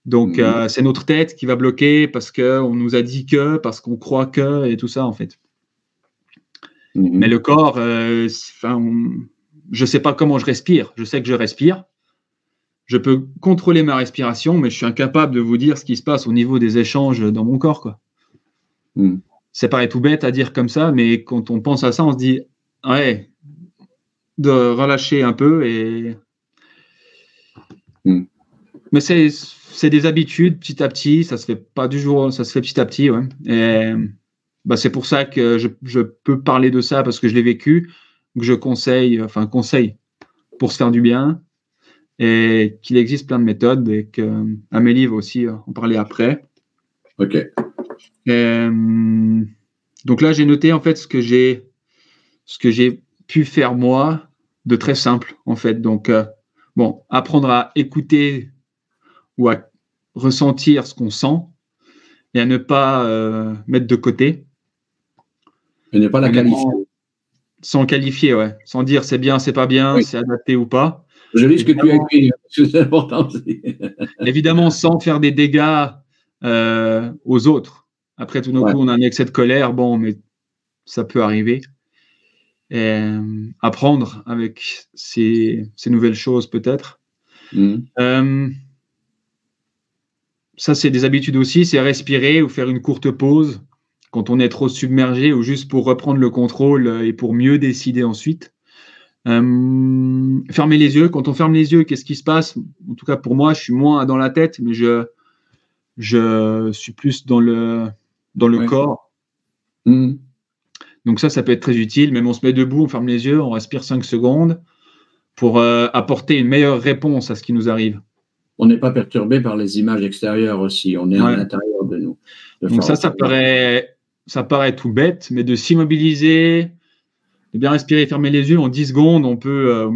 Donc, c'est notre tête qui va bloquer parce qu'on nous a dit que, parce qu'on croit que, et tout ça, en fait. Mais le corps, je ne sais pas comment je respire. Je sais que je respire. Je peux contrôler ma respiration, mais je suis incapable de vous dire ce qui se passe au niveau des échanges dans mon corps, quoi. Ça paraît tout bête à dire comme ça, mais quand on pense à ça, on se dit, ouais, de relâcher un peu et... Mais c'est des habitudes petit à petit, ça se fait pas du jour, ça se fait petit à petit, ouais. Et bah, c'est pour ça que je peux parler de ça parce que je l'ai vécu, que je conseille pour se faire du bien et qu'il existe plein de méthodes et que Amélie va aussi en parler après. Ok. Et, donc là, j'ai noté en fait ce que j'ai pu faire moi de très simple en fait. Donc apprendre à écouter ou à ressentir ce qu'on sent et à ne pas mettre de côté. Et ne pas la qualifier. Sans qualifier, ouais. Sans dire c'est bien, c'est pas bien, c'est adapté ou pas. Je lis ce que tu as écrit, c'est important aussi. Évidemment, sans faire des dégâts aux autres. Après, tout d'un coup, on a un excès de colère, bon, mais ça peut arriver. Et apprendre avec ces nouvelles choses, peut-être. Ça, c'est des habitudes aussi, c'est respirer ou faire une courte pause quand on est trop submergé ou juste pour reprendre le contrôle et pour mieux décider ensuite. Fermer les yeux. Quand on ferme les yeux, qu'est-ce qui se passe? En tout cas, pour moi, je suis moins dans la tête, mais je suis plus dans le corps. Donc ça peut être très utile. Même on se met debout, on ferme les yeux, on respire 5 secondes pour apporter une meilleure réponse à ce qui nous arrive. On n'est pas perturbé par les images extérieures aussi. On est à l'intérieur de nous. Donc ça paraît tout bête, mais de s'immobiliser, de bien respirer, fermer les yeux en 10 secondes, on peut,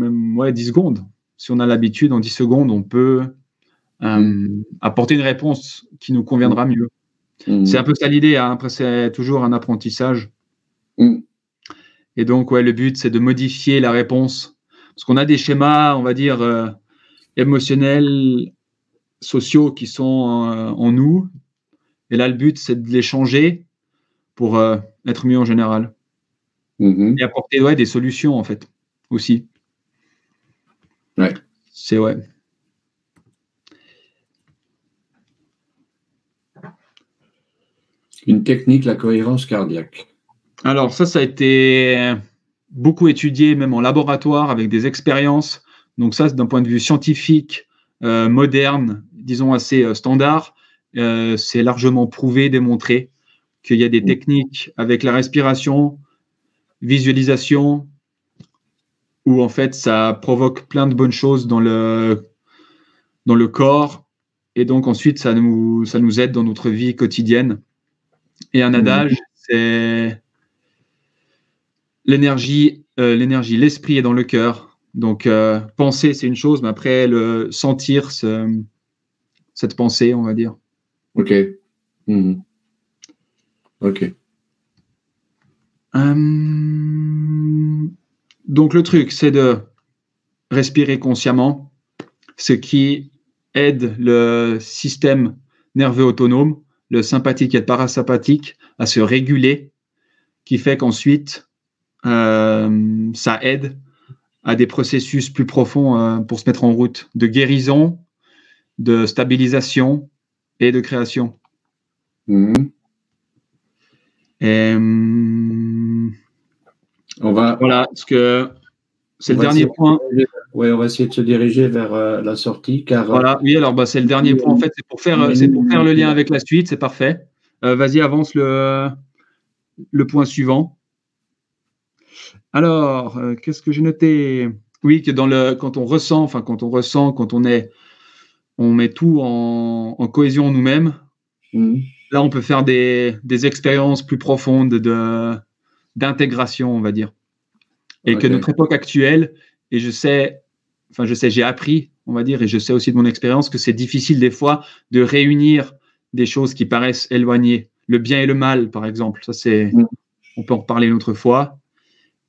10 secondes. Si on a l'habitude, en 10 secondes, on peut apporter une réponse qui nous conviendra mieux. C'est un peu ça l'idée, hein. Après, c'est toujours un apprentissage. Et donc, le but, c'est de modifier la réponse. Parce qu'on a des schémas, on va dire, émotionnels, sociaux qui sont en nous. Et là, le but, c'est de les changer pour être mieux en général. Et apporter des solutions, en fait, aussi. C'est Une technique, la cohérence cardiaque. Alors, ça a été beaucoup étudié, même en laboratoire, avec des expériences. Donc ça, d'un point de vue scientifique, moderne, disons assez standard, c'est largement prouvé, démontré qu'il y a des techniques avec la respiration, visualisation, où en fait ça provoque plein de bonnes choses dans le corps, et donc ensuite ça nous aide dans notre vie quotidienne. Et un adage, c'est l'énergie, l'esprit est dans le cœur. Donc penser c'est une chose, mais après le sentir cette pensée, on va dire. Ok. Ok. Donc le truc, c'est de respirer consciemment, ce qui aide le système nerveux autonome, le sympathique et le parasympathique, à se réguler, qui fait qu'ensuite, ça aide à des processus plus profonds pour se mettre en route, de guérison, de stabilisation et de création. Et on va... Voilà, ce que c'est le dernier point. Oui, on va essayer de se diriger vers la sortie. Car, voilà, oui, alors c'est le dernier point. En fait, c'est pour faire le lien avec la suite. C'est parfait. Vas-y, avance le point suivant. Alors, qu'est-ce que j'ai noté? Oui, que quand on met tout en cohésion en nous-mêmes. Là, on peut faire des expériences plus profondes d'intégration, on va dire. Et que notre époque actuelle, et j'ai appris, on va dire, et je sais aussi de mon expérience que c'est difficile des fois de réunir des choses qui paraissent éloignées. Le bien et le mal, par exemple. Ça, on peut en reparler une autre fois.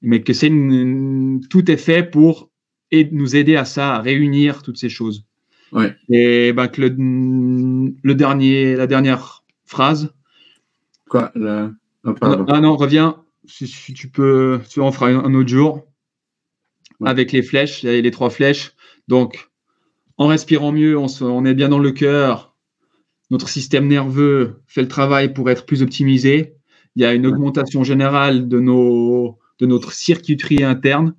Mais que tout est fait pour nous aider à ça, à réunir toutes ces choses. Ouais. Et que la dernière phrase. Quoi non, reviens. Si tu peux, on fera un autre jour. Ouais. Avec les flèches, les 3 flèches. Donc, en respirant mieux, on est bien dans le cœur. Notre système nerveux fait le travail pour être plus optimisé. Il y a une augmentation générale de notre circuiterie interne.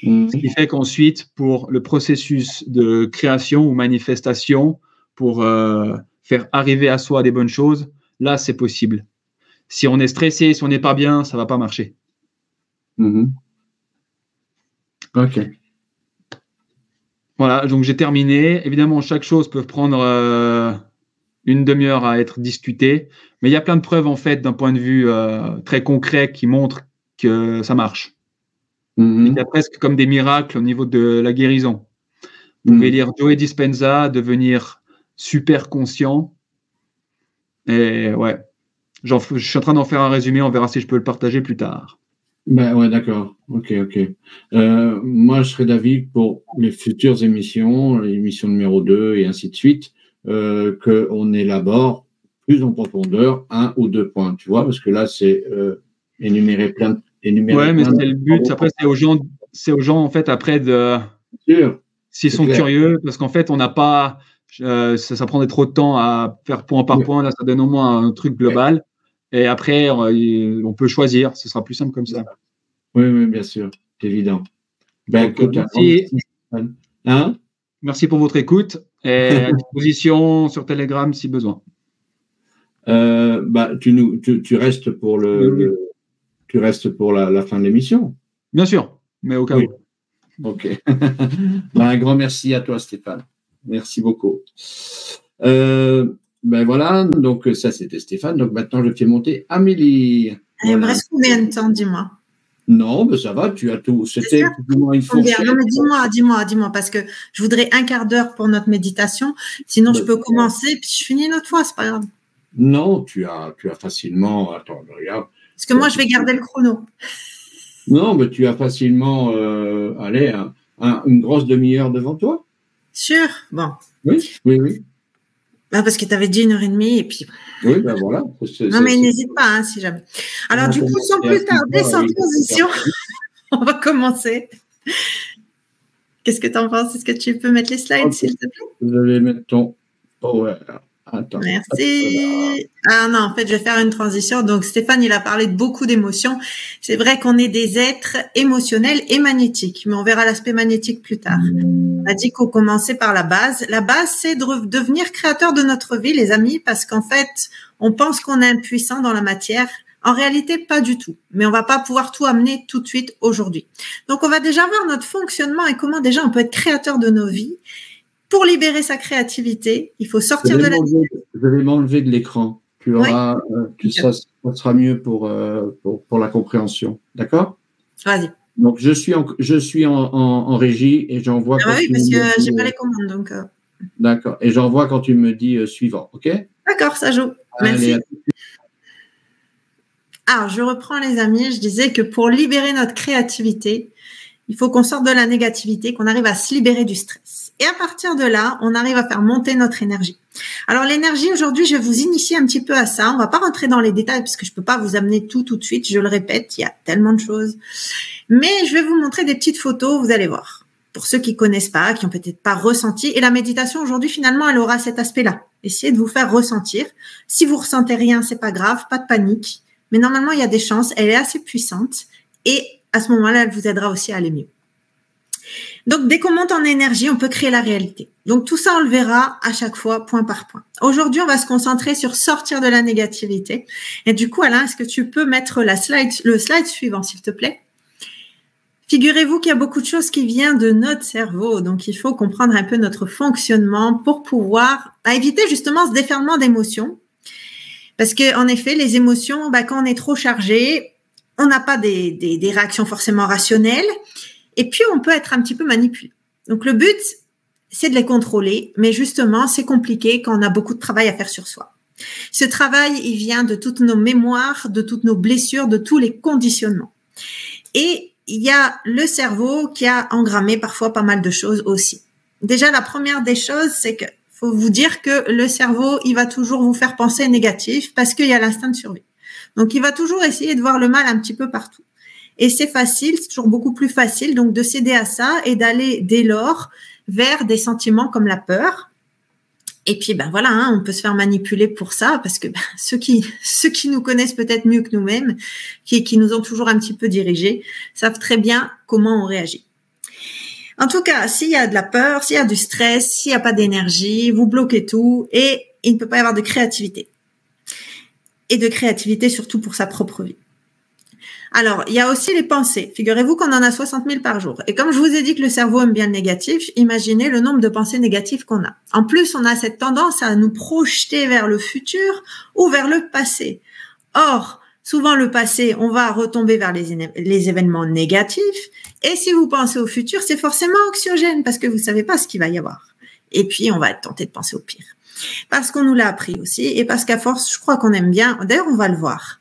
Ce qui fait qu'ensuite, pour le processus de création ou manifestation, pour faire arriver à soi des bonnes choses, là, c'est possible. Si on est stressé, si on n'est pas bien, ça ne va pas marcher. OK. Voilà, donc j'ai terminé. Évidemment, chaque chose peut prendre une demi-heure à être discutée, mais il y a plein de preuves, en fait, d'un point de vue très concret qui montrent que ça marche. Il y a presque comme des miracles au niveau de la guérison. Vous pouvez lire Joe Dispenza, devenir super conscient. Et ouais, je suis en train d'en faire un résumé, on verra si je peux le partager plus tard. Ben ouais, d'accord. Ok. Moi, je serais d'avis pour les futures émissions, l'émission numéro 2 et ainsi de suite, qu'on élabore plus en profondeur 1 ou 2 points, tu vois, parce que là, c'est énumérer plein de... Ouais, mais c'est le but. Après, c'est aux gens, en fait, après, s'ils sont curieux, parce qu'en fait, on n'a pas, ça prendrait trop de temps à faire point par point. Là, ça donne au moins un truc global. Et après, on peut choisir. Ce sera plus simple comme ça. Oui, bien sûr. C'est évident. Merci. Merci pour votre écoute et à disposition sur Telegram si besoin. Tu restes pour tu restes pour la fin de l'émission. Bien sûr, mais au cas où. Ok. Un grand merci à toi, Stéphane. Merci beaucoup. Voilà, donc ça c'était Stéphane. Donc maintenant, je fais monter Amélie. Il me reste combien de temps, dis-moi? Non, mais ça va, tu as tout. C'était une fourchette. Non, mais dis-moi, parce que je voudrais un quart d'heure pour notre méditation. Sinon, je peux commencer, puis je finis une autre fois, c'est pas grave. Non, tu as facilement. Attends, regarde. Parce que moi, je vais garder le chrono. Non, mais tu as facilement, une grosse demi-heure devant toi. Sûr? Bon. Oui. Parce que tu avais dit 1h30 et puis. Oui, voilà. Non, mais n'hésite pas, si jamais. Alors, du coup, sans plus tarder, sans transition, on va commencer. Qu'est-ce que tu en penses? Est-ce que tu peux mettre les slides, s'il te plaît? Je vais mettre ton power. Attends. Merci. Ah non, en fait, je vais faire une transition. Donc, Stéphane, il a parlé de beaucoup d'émotions. C'est vrai qu'on est des êtres émotionnels et magnétiques, mais on verra l'aspect magnétique plus tard. On a dit qu'on commençait par la base. La base, c'est de devenir créateur de notre vie, les amis, parce qu'en fait, on pense qu'on est impuissant dans la matière. En réalité, pas du tout. Mais on va pas pouvoir tout amener tout de suite aujourd'hui. Donc, on va déjà voir notre fonctionnement et comment déjà on peut être créateur de nos vies. Pour libérer sa créativité, il faut sortir de la... Je vais m'enlever de l'écran. Tu auras, ça sera mieux pour la compréhension. D'accord? Vas-y. Donc, je suis en régie et j'envoie... oui, parce que j'ai pas les commandes, donc... D'accord. Et j'envoie quand tu me dis suivant, ok? D'accord, ça joue. Merci. Alors, je reprends les amis. Je disais que pour libérer notre créativité, il faut qu'on sorte de la négativité, qu'on arrive à se libérer du stress. Et à partir de là, on arrive à faire monter notre énergie. Alors l'énergie, aujourd'hui, je vais vous initier un petit peu à ça. On va pas rentrer dans les détails parce que je peux pas vous amener tout de suite. Je le répète, il y a tellement de choses. Mais je vais vous montrer des petites photos, vous allez voir. Pour ceux qui connaissent pas, qui ont peut-être pas ressenti. Et la méditation, aujourd'hui, finalement, elle aura cet aspect-là. Essayez de vous faire ressentir. Si vous ressentez rien, c'est pas grave, pas de panique. Mais normalement, il y a des chances. Elle est assez puissante. Et à ce moment-là, elle vous aidera aussi à aller mieux. Donc, dès qu'on monte en énergie, on peut créer la réalité. Donc, tout ça, on le verra à chaque fois, point par point. Aujourd'hui, on va se concentrer sur sortir de la négativité. Et du coup, Alain, est-ce que tu peux mettre le slide suivant, s'il te plaît? Figurez-vous qu'il y a beaucoup de choses qui viennent de notre cerveau. Donc, il faut comprendre un peu notre fonctionnement pour pouvoir éviter justement ce déferlement d'émotions. Parce que, en effet, les émotions, quand on est trop chargé, on n'a pas des réactions forcément rationnelles. Et puis, on peut être un petit peu manipulé. Donc, le but, c'est de les contrôler. Mais justement, c'est compliqué quand on a beaucoup de travail à faire sur soi. Ce travail, il vient de toutes nos mémoires, de toutes nos blessures, de tous les conditionnements. Et il y a le cerveau qui a engrammé parfois pas mal de choses aussi. Déjà, la première des choses, c'est que faut vous dire que le cerveau, il va toujours vous faire penser négatif parce qu'il y a l'instinct de survie. Donc, il va toujours essayer de voir le mal un petit peu partout. Et c'est facile, c'est toujours beaucoup plus facile donc de céder à ça et d'aller dès lors vers des sentiments comme la peur. Et puis voilà, on peut se faire manipuler pour ça parce que ceux qui nous connaissent peut-être mieux que nous-mêmes, qui nous ont toujours un petit peu dirigés, savent très bien comment on réagit. En tout cas, s'il y a de la peur, s'il y a du stress, s'il n'y a pas d'énergie, vous bloquez tout et il ne peut pas y avoir de créativité. Et de créativité surtout pour sa propre vie. Alors, il y a aussi les pensées. Figurez-vous qu'on en a 60 000 par jour. Et comme je vous ai dit que le cerveau aime bien le négatif, imaginez le nombre de pensées négatives qu'on a. En plus, on a cette tendance à nous projeter vers le futur ou vers le passé. Or, souvent le passé, on va retomber vers les événements négatifs. Et si vous pensez au futur, c'est forcément anxiogène parce que vous ne savez pas ce qu'il va y avoir. Et puis, on va être tenté de penser au pire. Parce qu'on nous l'a appris aussi et parce qu'à force, je crois qu'on aime bien. D'ailleurs, on va le voir.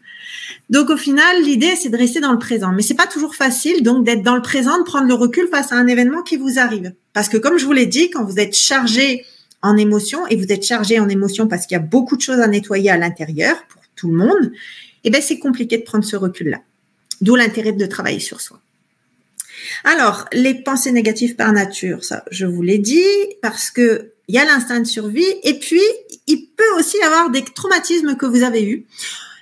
Donc, au final, l'idée, c'est de rester dans le présent. Mais c'est pas toujours facile, donc, d'être dans le présent, de prendre le recul face à un événement qui vous arrive. Parce que, comme je vous l'ai dit, quand vous êtes chargé en émotion, et vous êtes chargé en émotion parce qu'il y a beaucoup de choses à nettoyer à l'intérieur, pour tout le monde, c'est compliqué de prendre ce recul-là. D'où l'intérêt de travailler sur soi. Alors, les pensées négatives par nature, ça, je vous l'ai dit, parce que il y a l'instinct de survie, et puis, il peut aussi y avoir des traumatismes que vous avez eus,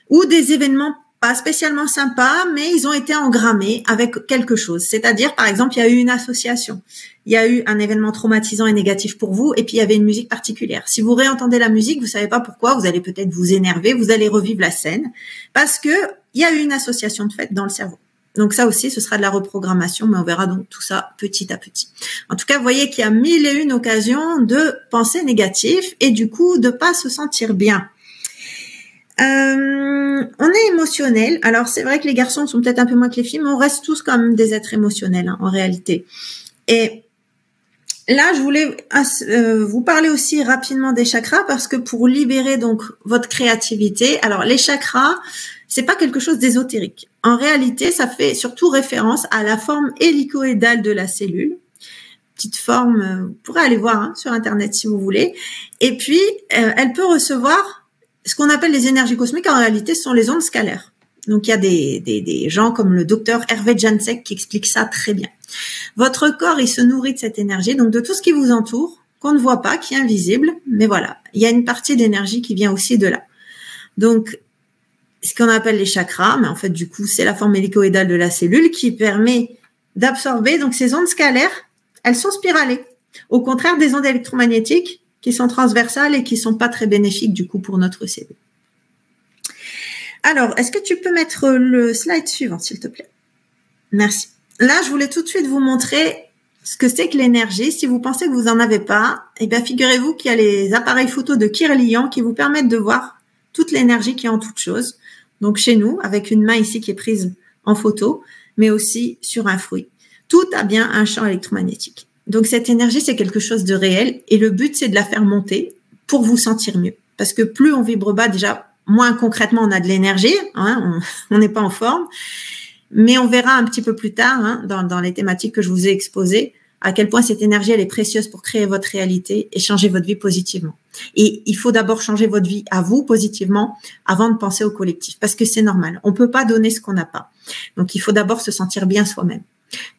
ou des événements pas spécialement sympas, mais ils ont été engrammés avec quelque chose. C'est-à-dire, par exemple, il y a eu une association. Il y a eu un événement traumatisant et négatif pour vous, et puis il y avait une musique particulière. Si vous réentendez la musique, vous savez pas pourquoi, vous allez peut-être vous énerver, vous allez revivre la scène, parce que il y a eu une association de fait dans le cerveau. Donc ça aussi, ce sera de la reprogrammation, mais on verra donc tout ça petit à petit. En tout cas, vous voyez qu'il y a 1001 occasions de penser négatif et du coup, de pas se sentir bien. On est émotionnel. Alors, c'est vrai que les garçons sont peut-être un peu moins que les filles, mais on reste tous comme des êtres émotionnels, en réalité. Et là, je voulais vous parler aussi rapidement des chakras parce que pour libérer donc votre créativité, alors les chakras, c'est pas quelque chose d'ésotérique. En réalité, ça fait surtout référence à la forme hélicoïdale de la cellule. Petite forme, vous pourrez aller voir sur Internet si vous voulez. Et puis, elle peut recevoir ce qu'on appelle les énergies cosmiques. En réalité, ce sont les ondes scalaires. Donc, il y a des gens comme le docteur Hervé Jansek qui expliquent ça très bien. Votre corps, il se nourrit de cette énergie, donc de tout ce qui vous entoure, qu'on ne voit pas, qui est invisible. Mais voilà, il y a une partie d'énergie qui vient aussi de là. Donc, ce qu'on appelle les chakras, mais en fait, du coup, c'est la forme hélicoïdale de la cellule qui permet d'absorber. Donc, ces ondes scalaires, elles sont spiralées. Au contraire des ondes électromagnétiques qui sont transversales et qui sont pas très bénéfiques, du coup, pour notre cellule. Alors, est-ce que tu peux mettre le slide suivant, s'il te plaît? Merci. Là, je voulais tout de suite vous montrer ce que c'est que l'énergie. Si vous pensez que vous en avez pas, figurez-vous qu'il y a les appareils photo de Kirlian qui vous permettent de voir toute l'énergie qui est en toute chose. Donc, chez nous, avec une main ici qui est prise en photo, mais aussi sur un fruit. Tout a bien un champ électromagnétique. Donc, cette énergie, c'est quelque chose de réel et le but, c'est de la faire monter pour vous sentir mieux. Parce que plus on vibre bas, déjà, moins concrètement, on a de l'énergie, on n'est pas en forme. Mais on verra un petit peu plus tard, dans les thématiques que je vous ai exposées, à quel point cette énergie, elle est précieuse pour créer votre réalité et changer votre vie positivement. Et il faut d'abord changer votre vie à vous positivement avant de penser au collectif, parce que c'est normal. On peut pas donner ce qu'on n'a pas. Donc, il faut d'abord se sentir bien soi-même.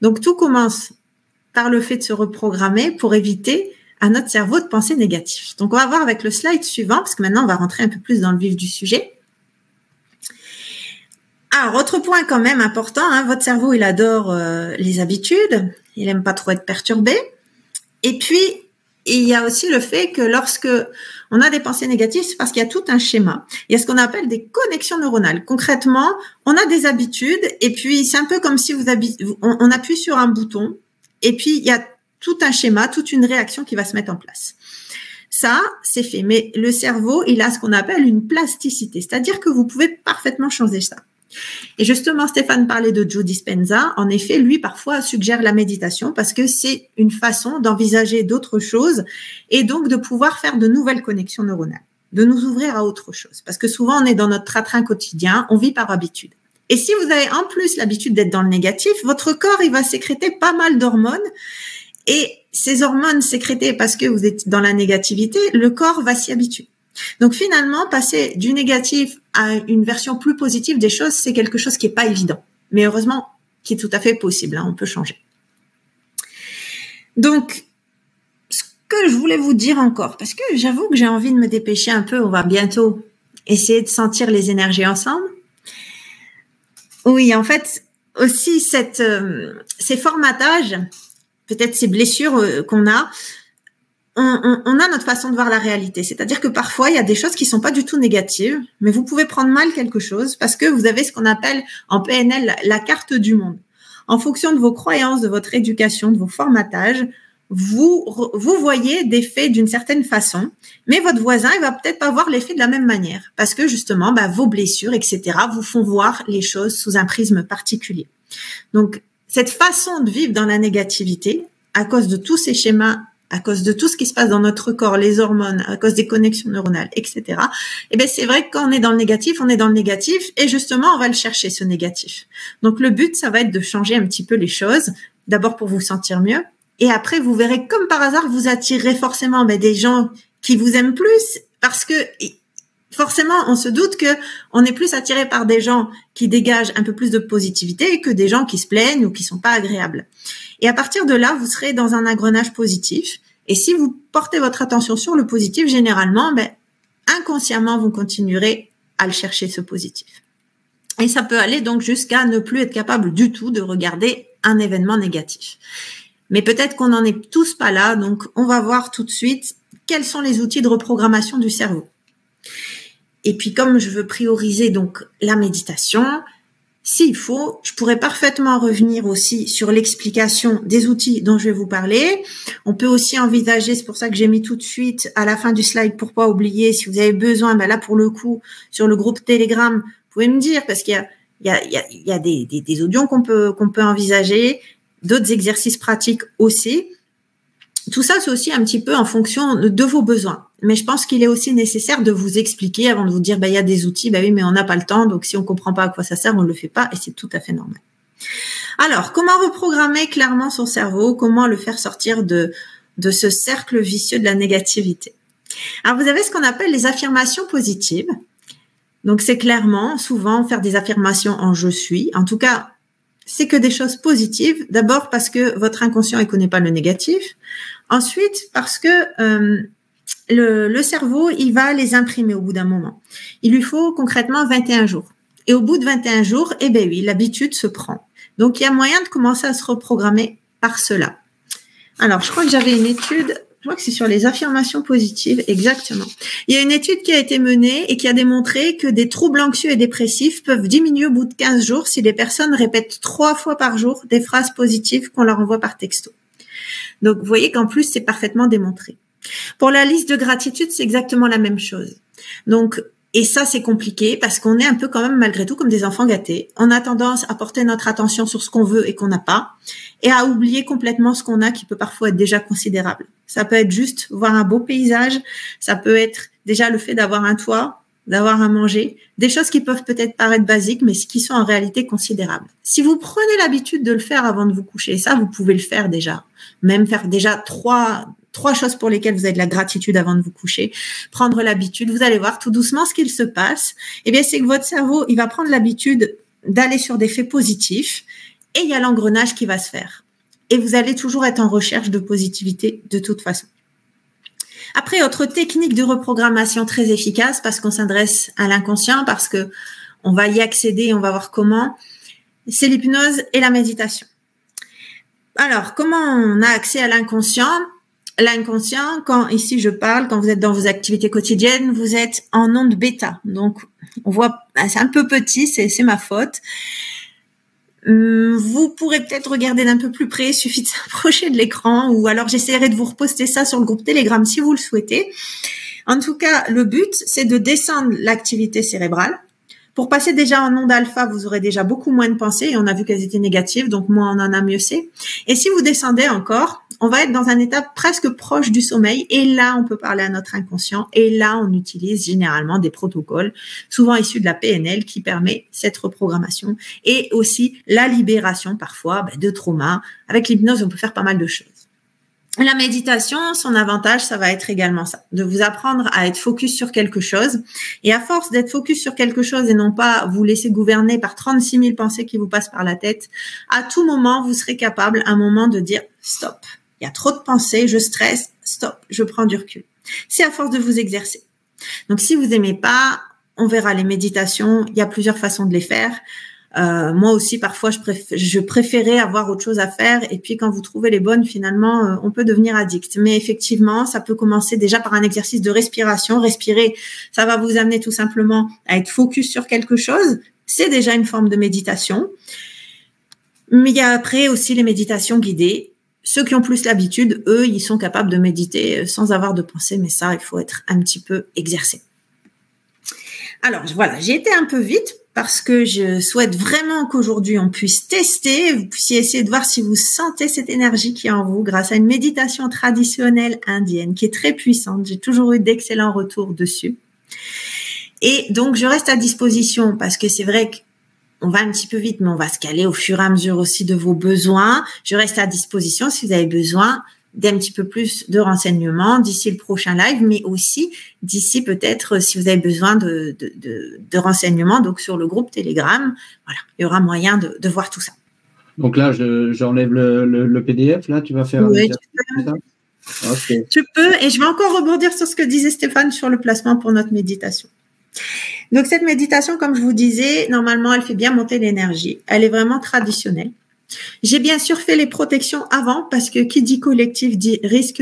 Donc, tout commence par le fait de se reprogrammer pour éviter à notre cerveau de penser négatif. Donc, on va voir avec le slide suivant, parce que maintenant, on va rentrer un peu plus dans le vif du sujet. Alors, autre point quand même important, hein, votre cerveau, il adore les habitudes, il aime pas trop être perturbé. Et puis, il y a aussi le fait que lorsque on a des pensées négatives, c'est parce qu'il y a tout un schéma. Il y a ce qu'on appelle des connexions neuronales. Concrètement, on a des habitudes et puis c'est un peu comme si on appuie sur un bouton et puis il y a tout un schéma, toute une réaction qui va se mettre en place. Ça, c'est fait. Mais le cerveau, il a ce qu'on appelle une plasticité, c'est-à-dire que vous pouvez parfaitement changer ça. Et justement, Stéphane parlait de Joe Dispenza. En effet, lui, parfois, suggère la méditation parce que c'est une façon d'envisager d'autres choses et donc de pouvoir faire de nouvelles connexions neuronales, de nous ouvrir à autre chose. Parce que souvent, on est dans notre train-train quotidien, on vit par habitude. Et si vous avez en plus l'habitude d'être dans le négatif, votre corps, il va sécréter pas mal d'hormones. Et ces hormones sécrétées parce que vous êtes dans la négativité, le corps va s'y habituer. Donc finalement, passer du négatif à une version plus positive des choses, c'est quelque chose qui est pas évident. Mais heureusement, qui est tout à fait possible, hein, on peut changer. Donc, ce que je voulais vous dire encore, parce que j'avoue que j'ai envie de me dépêcher un peu, on va bientôt essayer de sentir les énergies ensemble. Oui, en fait, aussi ces formatages, peut-être ces blessures qu'on a, on a notre façon de voir la réalité. C'est-à-dire que parfois, il y a des choses qui sont pas du tout négatives, mais vous pouvez prendre mal quelque chose parce que vous avez ce qu'on appelle en PNL la carte du monde. En fonction de vos croyances, de votre éducation, de vos formatages, vous voyez des faits d'une certaine façon, mais votre voisin, il va peut-être pas voir les faits de la même manière parce que justement, vos blessures, etc., vous font voir les choses sous un prisme particulier. Donc, cette façon de vivre dans la négativité, à cause de tous ces schémas, à cause de tout ce qui se passe dans notre corps, les hormones, à cause des connexions neuronales, etc. Eh bien, c'est vrai que quand on est dans le négatif, on est dans le négatif et justement, on va le chercher, ce négatif. Donc, le but, ça va être de changer un petit peu les choses, d'abord pour vous sentir mieux et après, vous verrez comme par hasard, vous attirerez forcément des gens qui vous aiment plus parce que forcément, on se doute que on est plus attiré par des gens qui dégagent un peu plus de positivité que des gens qui se plaignent ou qui sont pas agréables. Et à partir de là, vous serez dans un engrenage positif. Et si vous portez votre attention sur le positif, généralement, inconsciemment, vous continuerez à le chercher, ce positif. Et ça peut aller donc jusqu'à ne plus être capable du tout de regarder un événement négatif. Mais peut-être qu'on n'en est tous pas là, donc on va voir tout de suite quels sont les outils de reprogrammation du cerveau. Et puis, comme je veux prioriser donc la méditation, s'il faut, je pourrais parfaitement revenir aussi sur l'explication des outils dont je vais vous parler. On peut aussi envisager, c'est pour ça que j'ai mis tout de suite à la fin du slide pour pas oublier, si vous avez besoin, là pour le coup, sur le groupe Telegram, vous pouvez me dire parce qu'il y a des audios qu'on peut envisager, d'autres exercices pratiques aussi. Tout ça, c'est aussi un petit peu en fonction de vos besoins. Mais je pense qu'il est aussi nécessaire de vous expliquer avant de vous dire, il y a des outils, oui, mais on n'a pas le temps. Donc, si on comprend pas à quoi ça sert, on le fait pas et c'est tout à fait normal. Alors, comment reprogrammer clairement son cerveau? Comment le faire sortir de ce cercle vicieux de la négativité? Alors, vous avez ce qu'on appelle les affirmations positives. Donc, c'est clairement, souvent, faire des affirmations en je suis. En tout cas, c'est que des choses positives. D'abord parce que votre inconscient ne connaît pas le négatif. Ensuite, parce que le cerveau, il va les imprimer au bout d'un moment. Il lui faut concrètement 21 jours. Et au bout de 21 jours, oui, l'habitude se prend. Donc, il y a moyen de commencer à se reprogrammer par cela. Alors, je crois que j'avais une étude, je crois que c'est sur les affirmations positives, exactement. Il y a une étude qui a été menée et qui a démontré que des troubles anxieux et dépressifs peuvent diminuer au bout de 15 jours si les personnes répètent 3 fois par jour des phrases positives qu'on leur envoie par texto. Donc, vous voyez qu'en plus, c'est parfaitement démontré. Pour la liste de gratitude, c'est exactement la même chose. Donc, et ça, c'est compliqué parce qu'on est un peu quand même, malgré tout, comme des enfants gâtés. On a tendance à porter notre attention sur ce qu'on veut et qu'on n'a pas et à oublier complètement ce qu'on a qui peut parfois être déjà considérable. Ça peut être juste voir un beau paysage. Ça peut être déjà le fait d'avoir un toit, d'avoir à manger. Des choses qui peuvent peut-être paraître basiques, mais qui sont en réalité considérables. Si vous prenez l'habitude de le faire avant de vous coucher, ça, vous pouvez le faire déjà. Même faire déjà trois choses pour lesquelles vous avez de la gratitude avant de vous coucher. Prendre l'habitude, vous allez voir tout doucement ce qu'il se passe. C'est que votre cerveau, il va prendre l'habitude d'aller sur des faits positifs et il y a l'engrenage qui va se faire. Et vous allez toujours être en recherche de positivité de toute façon. Après, autre technique de reprogrammation très efficace parce qu'on s'adresse à l'inconscient, parce que on va y accéder, on va voir comment. C'est l'hypnose et la méditation. Alors, comment on a accès à l'inconscient? L'inconscient, quand ici je parle, quand vous êtes dans vos activités quotidiennes, vous êtes en onde bêta. Donc, on voit, c'est un peu petit, c'est ma faute. Vous pourrez peut-être regarder d'un peu plus près, il suffit de s'approcher de l'écran, ou alors j'essaierai de vous reposter ça sur le groupe Telegram si vous le souhaitez. En tout cas, le but, c'est de descendre l'activité cérébrale. Pour passer déjà en onde alpha, vous aurez déjà beaucoup moins de pensées, et on a vu qu'elles étaient négatives, donc moins on en a, mieux c'est. Et si vous descendez encore, on va être dans un état presque proche du sommeil, et là, on peut parler à notre inconscient, et là, on utilise généralement des protocoles, souvent issus de la PNL, qui permet cette reprogrammation, et aussi la libération, parfois, de traumas. Avec l'hypnose, on peut faire pas mal de choses. La méditation, son avantage, ça va être également ça, de vous apprendre à être focus sur quelque chose. Et à force d'être focus sur quelque chose et non pas vous laisser gouverner par 36 000 pensées qui vous passent par la tête, à tout moment, vous serez capable, à un moment, de dire « stop ». Il y a trop de pensées, je stresse, stop, je prends du recul. C'est à force de vous exercer. Donc, si vous aimez pas, on verra les méditations, il y a plusieurs façons de les faire. Moi aussi, parfois, je préférais avoir autre chose à faire. Et puis, quand vous trouvez les bonnes, finalement, on peut devenir addict. Mais effectivement, ça peut commencer déjà par un exercice de respiration. Respirer, ça va vous amener tout simplement à être focus sur quelque chose. C'est déjà une forme de méditation. Mais il y a après aussi les méditations guidées. Ceux qui ont plus l'habitude, eux, ils sont capables de méditer sans avoir de pensée. Mais ça, il faut être un petit peu exercé. Alors, voilà, j'ai été un peu vite parce que je souhaite vraiment qu'aujourd'hui on puisse tester, vous puissiez essayer de voir si vous sentez cette énergie qui est en vous grâce à une méditation traditionnelle indienne qui est très puissante. J'ai toujours eu d'excellents retours dessus. Et donc, je reste à disposition parce que c'est vrai qu'on va un petit peu vite, mais on va se caler au fur et à mesure aussi de vos besoins. Je reste à disposition si vous avez besoin d'un petit peu plus de renseignements d'ici le prochain live, mais aussi d'ici peut-être si vous avez besoin de renseignements, donc sur le groupe Telegram, voilà, il y aura moyen de voir tout ça. Donc là, j'enlève le PDF, là, tu vas faire oui, tu peux, et je vais encore rebondir sur ce que disait Stéphane sur le placement pour notre méditation. Donc cette méditation, comme je vous disais, normalement, elle fait bien monter l'énergie, elle est vraiment traditionnelle. J'ai bien sûr fait les protections avant parce que qui dit collectif dit risque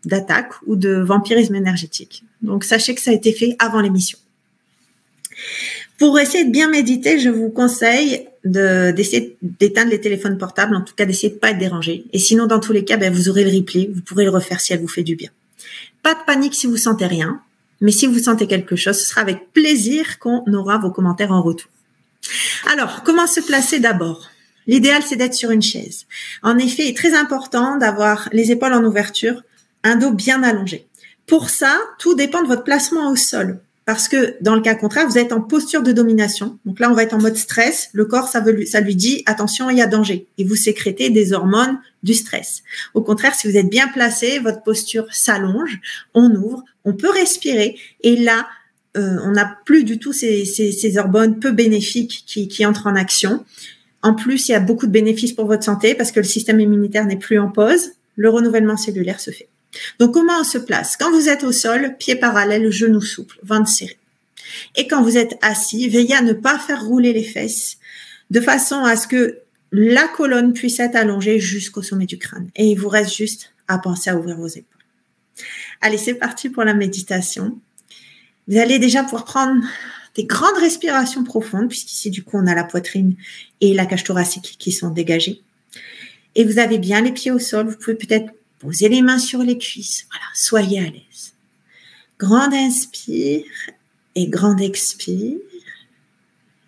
d'attaque ou de vampirisme énergétique. Donc, sachez que ça a été fait avant l'émission. Pour essayer de bien méditer, je vous conseille d'essayer d'éteindre les téléphones portables, en tout cas d'essayer de ne pas être dérangé. Et sinon, dans tous les cas, vous aurez le replay, vous pourrez le refaire si elle vous fait du bien. Pas de panique si vous sentez rien, mais si vous sentez quelque chose, ce sera avec plaisir qu'on aura vos commentaires en retour. Alors, comment se placer d'abord ? L'idéal, c'est d'être sur une chaise. En effet, il est très important d'avoir les épaules en ouverture, un dos bien allongé. Pour ça, tout dépend de votre placement au sol. Parce que dans le cas contraire, vous êtes en posture de domination. Donc là, on va être en mode stress. Le corps, ça lui dit, attention, il y a danger. Et vous sécrétez des hormones du stress. Au contraire, si vous êtes bien placé, votre posture s'allonge, on ouvre, on peut respirer. Et là, on n'a plus du tout ces hormones peu bénéfiques qui entrent en action. En plus, il y a beaucoup de bénéfices pour votre santé parce que le système immunitaire n'est plus en pause. Le renouvellement cellulaire se fait. Donc, comment on se place? Quand vous êtes au sol, pieds parallèles, genoux souples, ventre serré. Et quand vous êtes assis, veillez à ne pas faire rouler les fesses de façon à ce que la colonne puisse être allongée jusqu'au sommet du crâne. Et il vous reste juste à penser à ouvrir vos épaules. Allez, c'est parti pour la méditation. Vous allez déjà pouvoir prendre des grandes respirations profondes, puisqu'ici, du coup, on a la poitrine et la cage thoracique qui sont dégagées. Et vous avez bien les pieds au sol. Vous pouvez peut-être poser les mains sur les cuisses. Voilà, soyez à l'aise. Grande inspire et grande expire.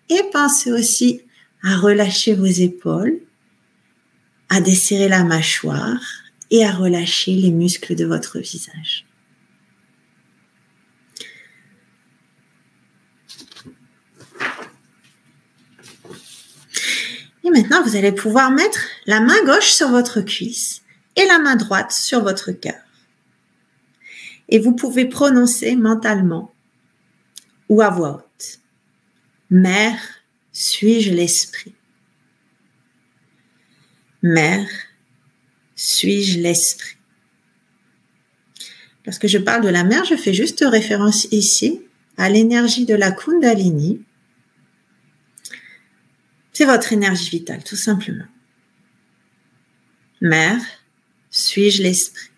Et pensez aussi à relâcher vos épaules, à desserrer la mâchoire et à relâcher les muscles de votre visage. Et maintenant, vous allez pouvoir mettre la main gauche sur votre cuisse et la main droite sur votre cœur. Et vous pouvez prononcer mentalement ou à voix haute. Mère, suis-je l'esprit? Mère, suis-je l'esprit? Lorsque je parle de la mère, je fais juste référence ici à l'énergie de la Kundalini C'est votre énergie vitale, tout simplement. Mère, suis-je l'esprit?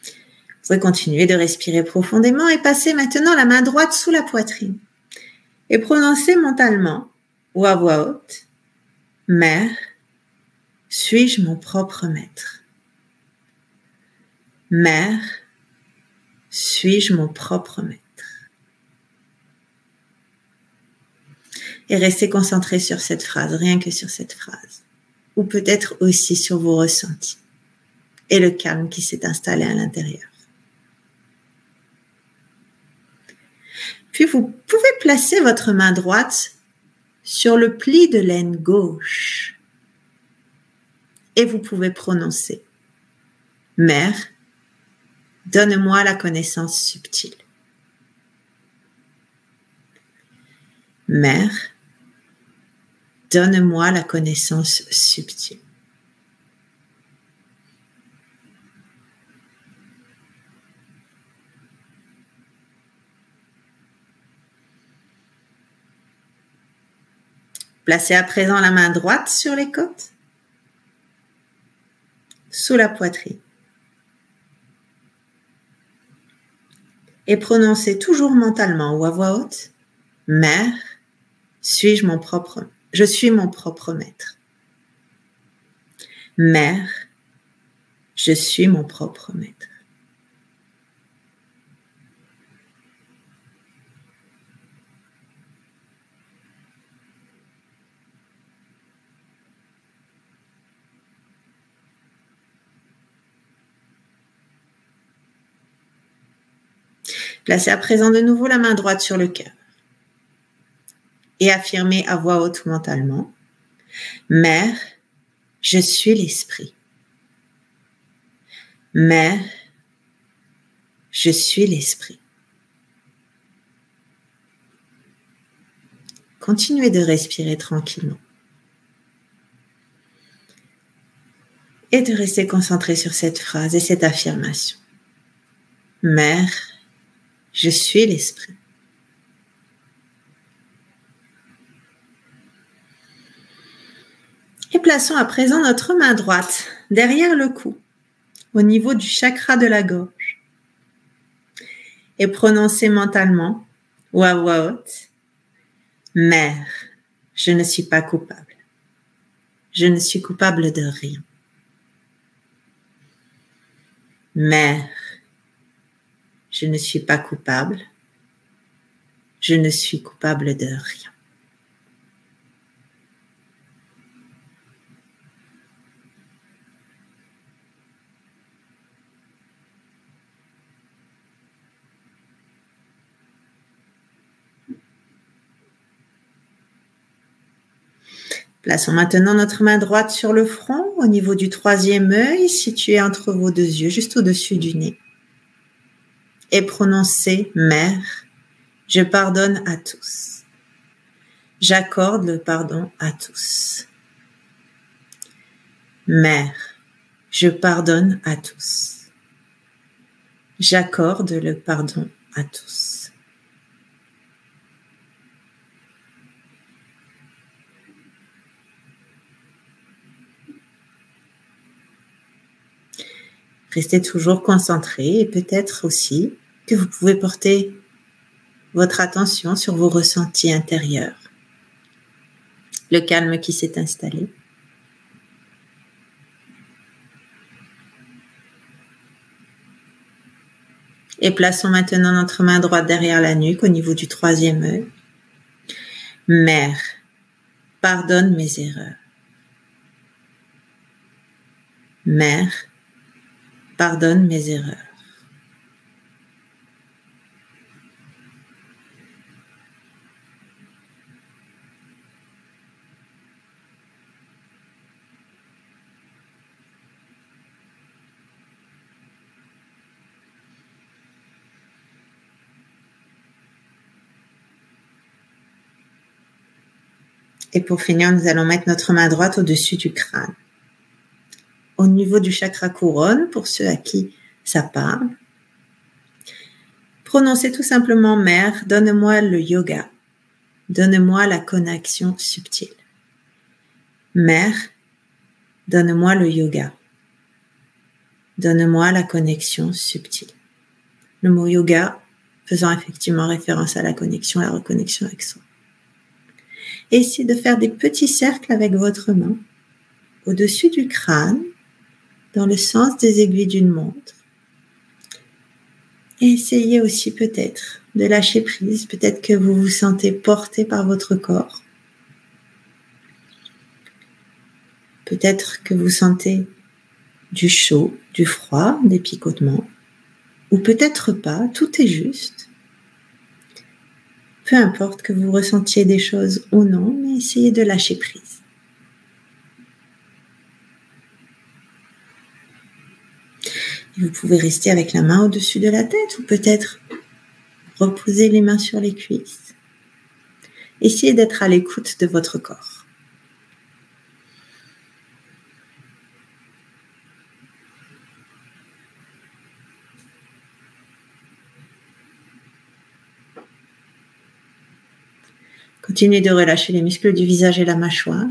Vous pouvez continuer de respirer profondément et passer maintenant la main droite sous la poitrine. Et prononcer mentalement ou à voix haute, Mère, suis-je mon propre maître? Mère, suis-je mon propre maître? Et restez concentré sur cette phrase, rien que sur cette phrase. Ou peut-être aussi sur vos ressentis et le calme qui s'est installé à l'intérieur. Puis vous pouvez placer votre main droite sur le pli de l'aine gauche. Et vous pouvez prononcer « Mère, donne-moi la connaissance subtile. » Mère, donne-moi la connaissance subtile. Placez à présent la main droite sur les côtes, sous la poitrine. Et prononcez toujours mentalement ou à voix haute, « Mère, je suis mon propre maître. Mère, je suis mon propre maître. » Placez à présent de nouveau la main droite sur le cœur et affirmez à voix haute mentalement « Mère, je suis l'esprit. Mère, je suis l'esprit. » Continuez de respirer tranquillement et de rester concentré sur cette phrase et cette affirmation. Mère, je suis l'esprit. Et plaçons à présent notre main droite derrière le cou, au niveau du chakra de la gorge. Et prononcez mentalement ou à voix haute, Mère, je ne suis pas coupable. Je ne suis coupable de rien. Mère, je ne suis pas coupable. Je ne suis coupable de rien. Plaçons maintenant notre main droite sur le front, au niveau du troisième œil, situé entre vos deux yeux, juste au-dessus du nez. Et prononcez « Mère, je pardonne à tous. J'accorde le pardon à tous. Mère, je pardonne à tous. J'accorde le pardon à tous. » Restez toujours concentré et peut-être aussi que vous pouvez porter votre attention sur vos ressentis intérieurs, le calme qui s'est installé. Et plaçons maintenant notre main droite derrière la nuque au niveau du troisième œil. Mère, pardonne mes erreurs. Mère, pardonne mes erreurs. Et pour finir, nous allons mettre notre main droite au-dessus du crâne. Au niveau du chakra couronne, pour ceux à qui ça parle. Prononcez tout simplement, Mère, donne-moi le yoga. Donne-moi la connexion subtile. Mère, donne-moi le yoga. Donne-moi la connexion subtile. Le mot yoga faisant effectivement référence à la connexion, à la reconnexion avec soi. Essayez de faire des petits cercles avec votre main au-dessus du crâne, dans le sens des aiguilles d'une montre. Et essayez aussi peut-être de lâcher prise, peut-être que vous vous sentez porté par votre corps. Peut-être que vous sentez du chaud, du froid, des picotements, ou peut-être pas, tout est juste. Peu importe que vous ressentiez des choses ou non, mais essayez de lâcher prise. Et vous pouvez rester avec la main au-dessus de la tête ou peut-être reposer les mains sur les cuisses. Essayez d'être à l'écoute de votre corps. Continuez de relâcher les muscles du visage et la mâchoire.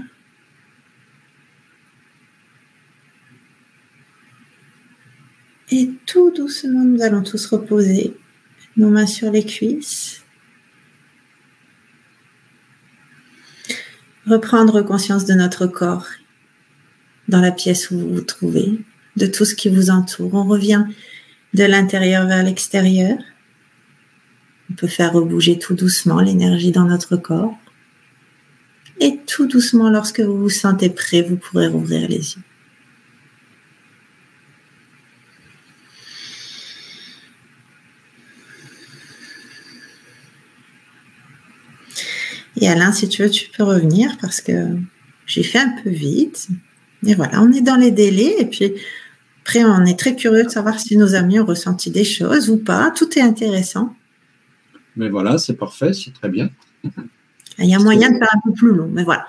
Et tout doucement, nous allons tous reposer nos mains sur les cuisses. Reprendre conscience de notre corps dans la pièce où vous vous trouvez, de tout ce qui vous entoure. On revient de l'intérieur vers l'extérieur. On peut faire rebouger tout doucement l'énergie dans notre corps. Et tout doucement, lorsque vous vous sentez prêt, vous pourrez rouvrir les yeux. Et Alain, si tu veux, tu peux revenir parce que j'ai fait un peu vite. Et voilà, on est dans les délais. Et puis, après, on est très curieux de savoir si nos amis ont ressenti des choses ou pas. Tout est intéressant. Mais voilà, c'est parfait, c'est très bien. Il y a moyen de faire un peu plus long, mais voilà.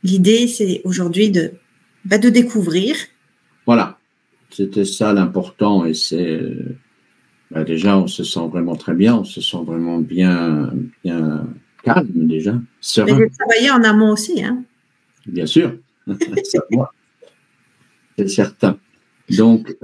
L'idée, c'est aujourd'hui de découvrir. Voilà, c'était ça l'important et c'est déjà on se sent vraiment très bien, on se sent vraiment bien calme déjà, serein. Mais j'ai travaillé en amont aussi, hein. Bien sûr, ça va, c'est certain. Donc,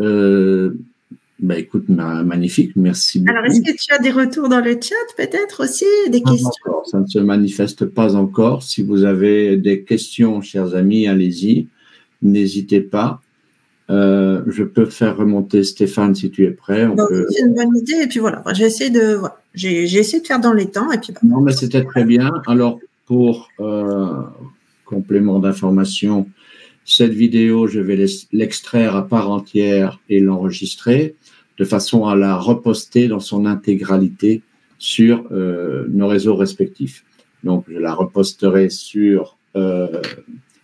écoute, magnifique, merci beaucoup. Alors, est-ce que tu as des retours dans le chat, peut-être aussi, des questions? Encore, ça ne se manifeste pas encore. Si vous avez des questions, chers amis, allez-y, n'hésitez pas. Je peux faire remonter Stéphane si tu es prêt. C'est une bonne idée. Et puis voilà, j'ai essayé de faire dans les temps. Et puis, non, mais c'était très bien. Alors, pour complément d'information, cette vidéo, je vais l'extraire à part entière et l'enregistrer de façon à la reposter dans son intégralité sur nos réseaux respectifs. Donc, je la reposterai sur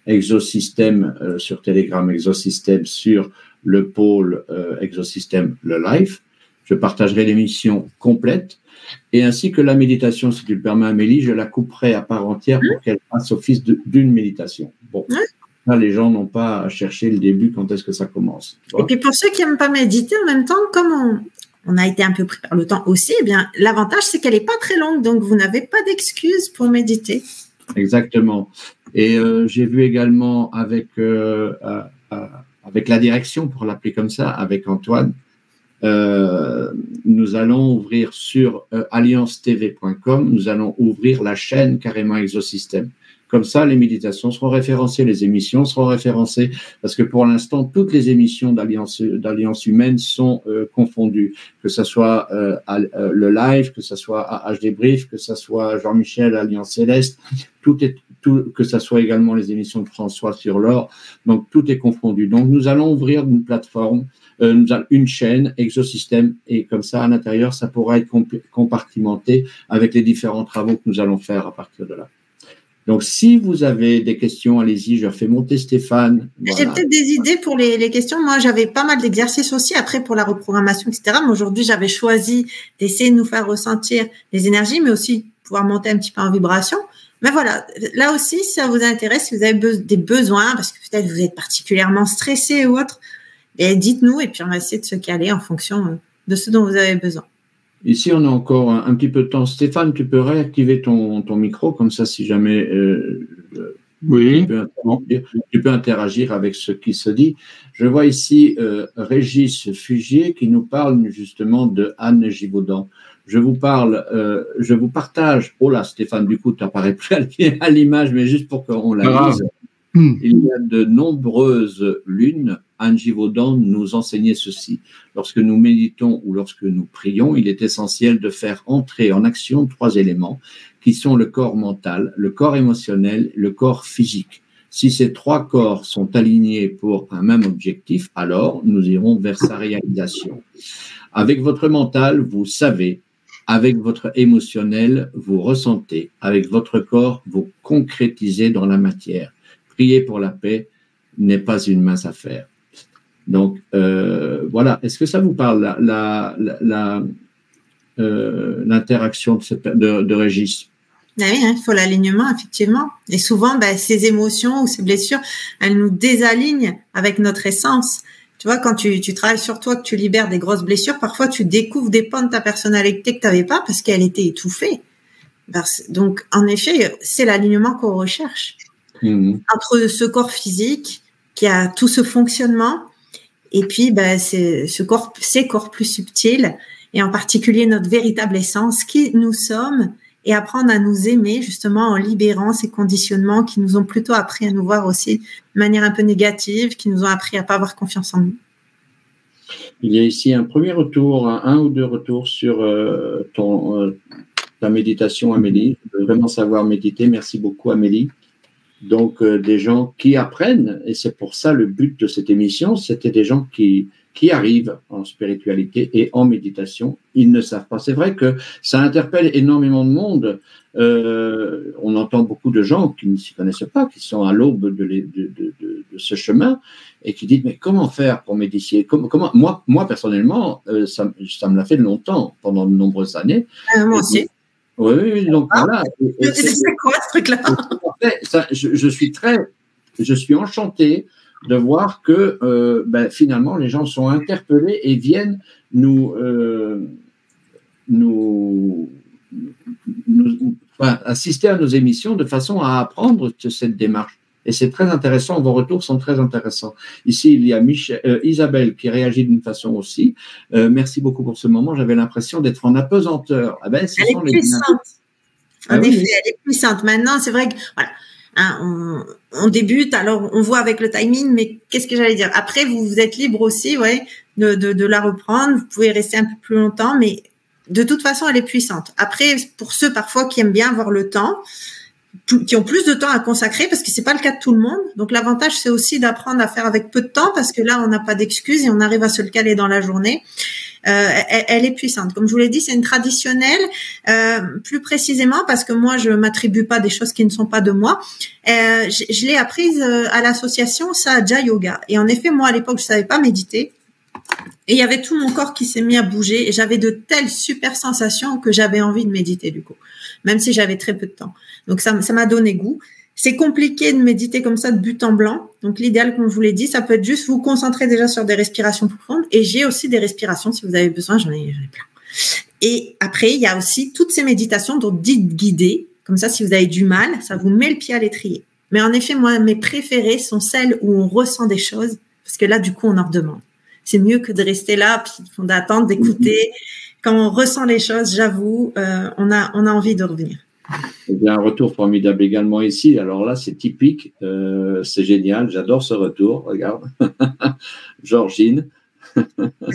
Exosystème, sur Telegram Exosystème, sur le pôle Exosystème, le live. Je partagerai l'émission complète et ainsi que la méditation, si tu le permets, Amélie, je la couperai à part entière pour qu'elle fasse office d'une méditation. Bon. Là, les gens n'ont pas à chercher le début, quand est-ce que ça commence. Et puis pour ceux qui n'aiment pas méditer, en même temps, comme on a été un peu pris par le temps aussi, eh bien, l'avantage, c'est qu'elle n'est pas très longue, donc vous n'avez pas d'excuses pour méditer. Exactement. Et j'ai vu également avec la direction, pour l'appeler comme ça, avec Antoine, nous allons ouvrir sur alliancetv.com, nous allons ouvrir la chaîne carrément Exosystème. Comme ça, les méditations seront référencées, les émissions seront référencées, parce que pour l'instant, toutes les émissions d'Alliance Humaine sont confondues, que ce soit le live, que ce soit HD Brief, que ce soit Jean-Michel, Alliance Céleste, que ce soit également les émissions de François sur l'or, donc tout est confondu. Donc nous allons ouvrir une plateforme, une chaîne Exosystème, et comme ça, à l'intérieur, ça pourra être compartimenté avec les différents travaux que nous allons faire à partir de là. Donc, si vous avez des questions, allez-y, je fais monter Stéphane. Voilà. J'ai peut-être des idées pour les questions. Moi, j'avais pas mal d'exercices aussi après pour la reprogrammation, etc. Mais aujourd'hui, j'avais choisi d'essayer de nous faire ressentir les énergies, mais aussi pouvoir monter un petit peu en vibration. Mais voilà, là aussi, si ça vous intéresse, si vous avez des besoins, parce que peut-être vous êtes particulièrement stressé ou autre, dites-nous et puis on va essayer de se caler en fonction de ce dont vous avez besoin. Ici, on a encore un petit peu de temps. Stéphane, tu peux réactiver ton micro, comme ça, si jamais Oui. tu peux interagir avec ce qui se dit. Je vois ici Régis Fugier qui nous parle justement de Anne Givaudan. Je vous partage. Oh là, Stéphane, du coup, tu n'apparais plus à l'image, mais juste pour qu'on la lise. Il y a de nombreuses lunes. Anne Givaudan nous enseignait ceci. Lorsque nous méditons ou lorsque nous prions, il est essentiel de faire entrer en action 3 éléments qui sont le corps mental, le corps émotionnel, le corps physique. Si ces 3 corps sont alignés pour un même objectif, alors nous irons vers sa réalisation. Avec votre mental, vous savez. Avec votre émotionnel, vous ressentez. Avec votre corps, vous concrétisez dans la matière. Prier pour la paix n'est pas une mince affaire. Donc, voilà. Est-ce que ça vous parle, l'interaction de Régis? Oui, il faut l'alignement, effectivement. Et souvent, ces émotions ou ces blessures, elles nous désalignent avec notre essence. Tu vois, quand tu travailles sur toi, que tu libères des grosses blessures, parfois tu découvres des pans de ta personnalité que tu n'avais pas parce qu'elle était étouffée. Donc, en effet, c'est l'alignement qu'on recherche. Entre ce corps physique qui a tout ce fonctionnement et puis ces corps plus subtils et en particulier notre véritable essence, qui nous sommes, et apprendre à nous aimer justement en libérant ces conditionnements qui nous ont plutôt appris à nous voir aussi de manière un peu négative, qui nous ont appris à pas avoir confiance en nous. Il y a ici un premier retour, un ou 2 retours sur ta méditation, Amélie. Je veux vraiment savoir méditer. Merci beaucoup, Amélie. Donc, des gens qui apprennent, et c'est pour ça le but de cette émission, c'était des gens qui arrivent en spiritualité et en méditation, ils ne savent pas. C'est vrai que ça interpelle énormément de monde. On entend beaucoup de gens qui ne s'y connaissent pas, qui sont à l'aube de ce chemin et qui disent mais comment faire pour méditer? Comment moi personnellement, ça me l'a fait longtemps, pendant de nombreuses années. Moi aussi. Oui, donc voilà. C'est quoi ce truc-là? Je suis enchanté de voir que finalement les gens sont interpellés et viennent nous assister à nos émissions de façon à apprendre cette démarche. Et c'est très intéressant, vos retours sont très intéressants. Ici, il y a Isabelle qui réagit d'une façon aussi. Merci beaucoup pour ce moment. J'avais l'impression d'être en apesanteur. Elle est puissante. En effet, elle est puissante. Maintenant, c'est vrai que voilà. On débute, alors on voit avec le timing, mais qu'est-ce que j'allais dire? Après, vous êtes libre aussi, de la reprendre. Vous pouvez rester un peu plus longtemps, mais de toute façon, elle est puissante. Après, pour ceux parfois qui aiment bien avoir le temps, qui ont plus de temps à consacrer, parce que c'est pas le cas de tout le monde. Donc l'avantage, c'est aussi d'apprendre à faire avec peu de temps, parce que là, on n'a pas d'excuses et on arrive à se le caler dans la journée. Elle est puissante. Comme je vous l'ai dit, c'est une traditionnelle, plus précisément parce que moi, je m'attribue pas des choses qui ne sont pas de moi. Je l'ai apprise à l'association Sahaja Yoga. Et en effet, moi, à l'époque, je savais pas méditer. Et il y avait tout mon corps qui s'est mis à bouger et j'avais de telles super sensations que j'avais envie de méditer du coup, même si j'avais très peu de temps. Donc ça m'a donné goût. C'est compliqué de méditer comme ça de but en blanc. Donc l'idéal, comme je vous l'ai dit, ça peut être juste vous concentrer déjà sur des respirations profondes. Et j'ai aussi des respirations si vous avez besoin, j'en ai plein. Et après, il y a aussi toutes ces méditations dont dites guidées. Comme ça, si vous avez du mal, ça vous met le pied à l'étrier. Mais en effet, moi, mes préférées sont celles où on ressent des choses parce que là, du coup, on en redemande. C'est mieux que de rester là, puis d'attendre, d'écouter. Quand on ressent les choses, j'avoue, on a envie de revenir. Il y a un retour formidable également ici. Alors là, c'est typique, c'est génial. J'adore ce retour. Regarde, Georgine.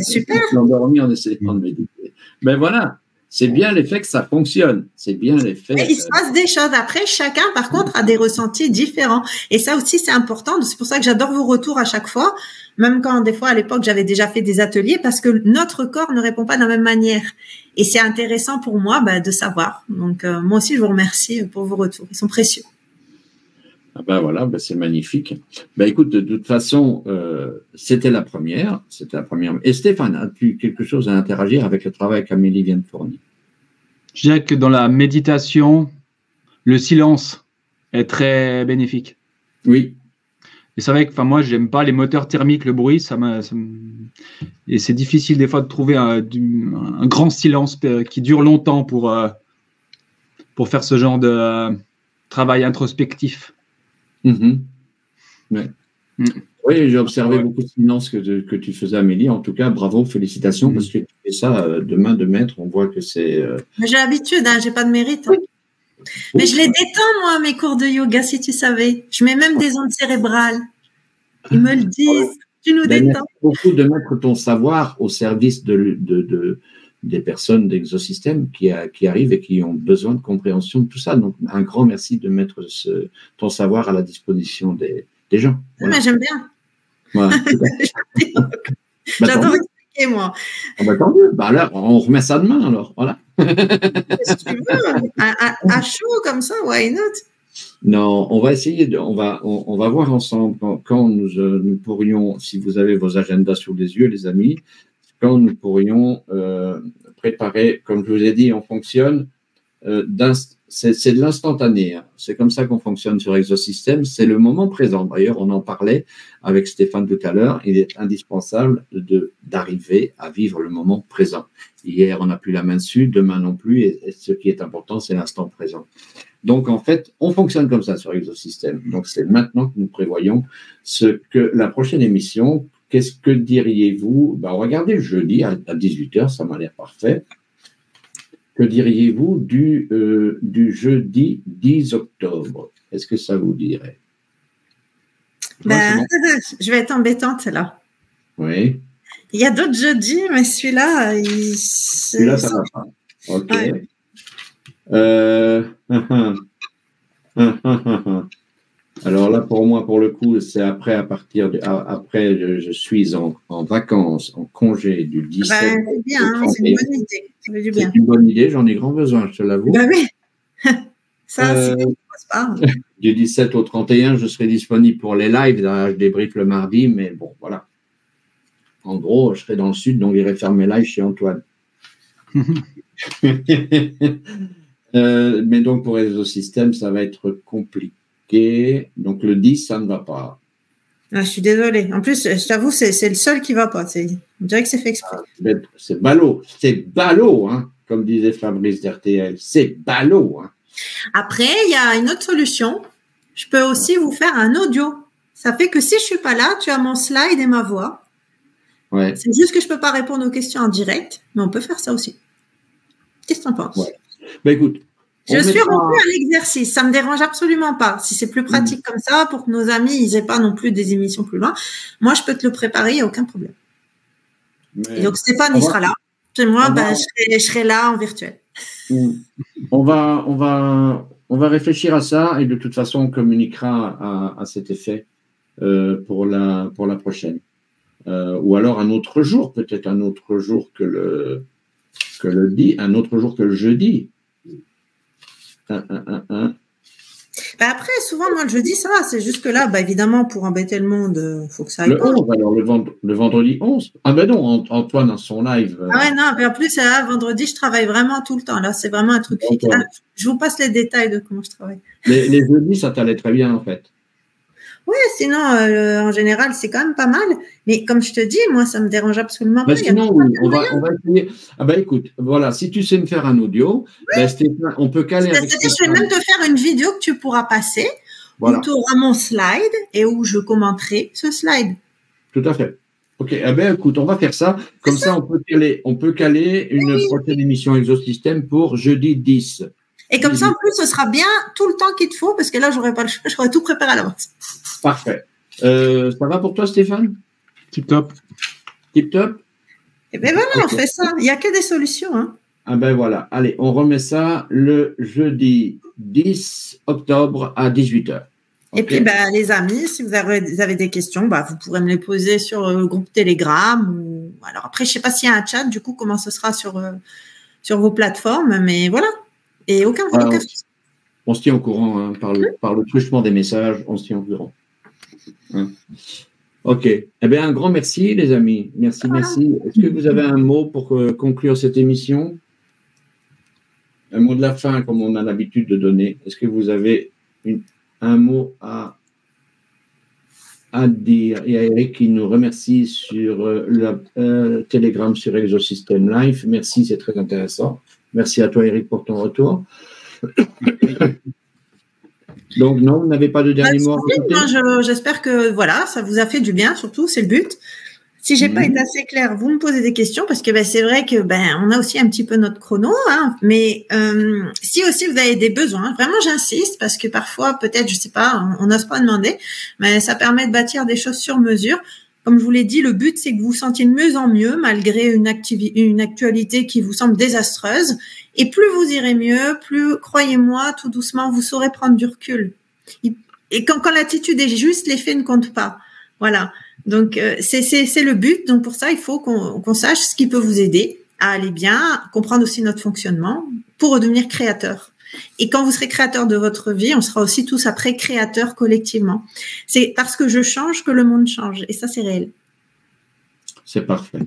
Super. On s'est endormi en essayant de méditer. Mais voilà, c'est bien l'effet que ça fonctionne. C'est bien l'effet. Il se passe des choses. Après, chacun, par contre, a des ressentis différents. Et ça aussi, c'est important. C'est pour ça que j'adore vos retours à chaque fois. Même quand, des fois, à l'époque, j'avais déjà fait des ateliers parce que notre corps ne répond pas de la même manière. Et c'est intéressant pour moi de savoir. Donc, moi aussi, je vous remercie pour vos retours. Ils sont précieux. Ah voilà, c'est magnifique. Écoute, de toute façon, c'était la première. Et Stéphane, as-tu quelque chose à interagir avec le travail qu'Amélie vient de fournir? Je dirais que dans la méditation, le silence est très bénéfique. Oui. Et c'est vrai que moi, j'aime pas les moteurs thermiques, le bruit. Et c'est difficile des fois de trouver un grand silence qui dure longtemps pour faire ce genre de travail introspectif. Ouais. Oui, j'ai observé beaucoup de silence que tu faisais, Amélie. En tout cas, bravo, félicitations, parce que tu fais ça de main de maître. On voit que c'est… Mais j'ai l'habitude, hein, j'ai pas de mérite. Hein. Mais je les détends, moi, mes cours de yoga, si tu savais. Je mets même des ondes cérébrales. Ils me le disent. Tu nous détends. Merci beaucoup de mettre ton savoir au service des personnes d'Exosystème qui arrivent et qui ont besoin de compréhension de tout ça. Donc, un grand merci de mettre ton savoir à la disposition des gens. Voilà. Mais j'aime bien. Voilà. J'adore expliquer, moi. Tant mieux. Alors, on remet ça demain, alors. Voilà. Si tu veux, à chaud comme ça, why not? Non, on va essayer, on va voir ensemble quand nous pourrions, si vous avez vos agendas sous les yeux, les amis, quand nous pourrions préparer, comme je vous ai dit, on fonctionne, c'est de l'instantané. Hein. C'est comme ça qu'on fonctionne sur Exosystème. C'est le moment présent. D'ailleurs, on en parlait avec Stéphane tout à l'heure. Il est indispensable d'arriver à vivre le moment présent. Hier, on n'a plus la main dessus, demain non plus. Et ce qui est important, c'est l'instant présent. Donc, en fait, on fonctionne comme ça sur Exosystème. Donc, c'est maintenant que nous prévoyons la prochaine émission. Qu'est-ce que diriez-vous? Regardez le jeudi à 18h, ça m'a l'air parfait. Que diriez-vous du jeudi 10 octobre? Est-ce que ça vous dirait? Je vais être embêtante là. Oui. Il y a d'autres jeudis, mais celui-là, celui-là, ça ne va pas. Ok. Ouais. Alors là, pour moi, pour le coup, c'est après, après, je suis en vacances, en congé du 17. C'est bien, hein, c'est une bonne idée. C'est une bonne idée, j'en ai grand besoin, je te l'avoue. Oui. Ça, si tu ne poses pas. Du 17 au 31, je serai disponible pour les lives. Je débrief le mardi, mais bon, voilà. En gros, je serai dans le sud, donc j'irai faire mes lives chez Antoine. Mais donc, pour Exosystème, ça va être compliqué. Donc, le 10, ça ne va pas. Ah, je suis désolée. En plus, je t'avoue, c'est le seul qui ne va pas. On dirait que c'est fait exprès. C'est ballot. C'est ballot, hein, comme disait Fabrice d'RTL. C'est ballot. Hein. Après, il y a une autre solution. Je peux aussi vous faire un audio. Ça fait que si je ne suis pas là, tu as mon slide et ma voix. Ouais. C'est juste que je ne peux pas répondre aux questions en direct, mais on peut faire ça aussi. Qu'est-ce que tu en penses? Ouais. Écoute. Je suis rompue à l'exercice, ça ne me dérange absolument pas. Si c'est plus pratique comme ça, pour que nos amis ils n'aient pas non plus des émissions plus loin, moi je peux te le préparer, il n'y a aucun problème. Et donc Stéphane, il sera là. Et moi, je serai là en virtuel. On va réfléchir à ça et de toute façon, on communiquera à cet effet pour la prochaine. Ou alors un autre jour, peut-être un autre jour que le jeudi. Après, souvent, moi, le jeudi, ça va. C'est juste que là, évidemment, pour embêter le monde, il faut que ça aille. Le 11, alors le vendredi 11. Ah ben non, Antoine, dans son live. Ah ouais, non, mais en plus, vendredi, je travaille vraiment tout le temps. Là, c'est vraiment un truc fixe. Je vous passe les détails de comment je travaille. Les jeudis, ça t'allait très bien, en fait. Oui, sinon, en général, c'est quand même pas mal. Mais comme je te dis, moi, ça me dérange absolument pas. Sinon, oui, on va essayer. Ah ben écoute, voilà, si tu sais me faire un audio, Stéphane, on peut caler avec C'est-à-dire, je vais même te faire une vidéo que tu pourras passer, où tu auras mon slide et où je commenterai ce slide. Tout à fait. Ok, écoute, on va faire ça. Comme ça, on peut caler une prochaine émission Exosystème pour jeudi 10. Et comme ça, en plus, ce sera bien tout le temps qu'il te faut, parce que là, j'aurais pas le choix, j'aurais tout préparé à l'avance. Parfait. Ça va pour toi, Stéphane? Tip top. Tip top? Et bien voilà, on fait ça. Il n'y a que des solutions. Hein. Ah ben voilà. Allez, on remet ça le jeudi 10 octobre à 18h. Et puis, les amis, si vous avez des questions, vous pourrez me les poser sur le groupe Telegram. Alors après, je ne sais pas s'il y a un chat, du coup, comment ce sera sur vos plateformes, mais voilà. Et aucun on se tient au courant hein, par le truchement des messages, on se tient au courant. Hein. Ok. Un grand merci, les amis. Merci. Est-ce que vous avez un mot pour conclure cette émission? Un mot de la fin, comme on a l'habitude de donner. Est-ce que vous avez un mot à à dire, et à Eric qui nous remercie sur le Telegram sur Exosystem Life. Merci, c'est très intéressant. Merci à toi, Eric, pour ton retour. Donc, non, vous n'avez pas de dernier mot à rajouter ? J'espère que voilà, ça vous a fait du bien, surtout, c'est le but. Si j'ai pas été assez claire, vous me posez des questions parce que c'est vrai que on a aussi un petit peu notre chrono, hein, mais si aussi vous avez des besoins, vraiment j'insiste parce que parfois peut-être je sais pas, on n'ose pas demander, mais ça permet de bâtir des choses sur mesure. Comme je vous l'ai dit, le but c'est que vous vous sentiez de mieux en mieux malgré une actualité qui vous semble désastreuse. Et plus vous irez mieux, plus croyez-moi, tout doucement vous saurez prendre du recul. Et quand l'attitude est juste, l'effet ne compte pas. Voilà. Donc, c'est le but. Donc, pour ça, il faut qu'on sache ce qui peut vous aider à aller bien, comprendre aussi notre fonctionnement pour redevenir créateur. Et quand vous serez créateur de votre vie, on sera aussi tous après créateurs collectivement. C'est parce que je change que le monde change. Et ça, c'est réel. C'est parfait.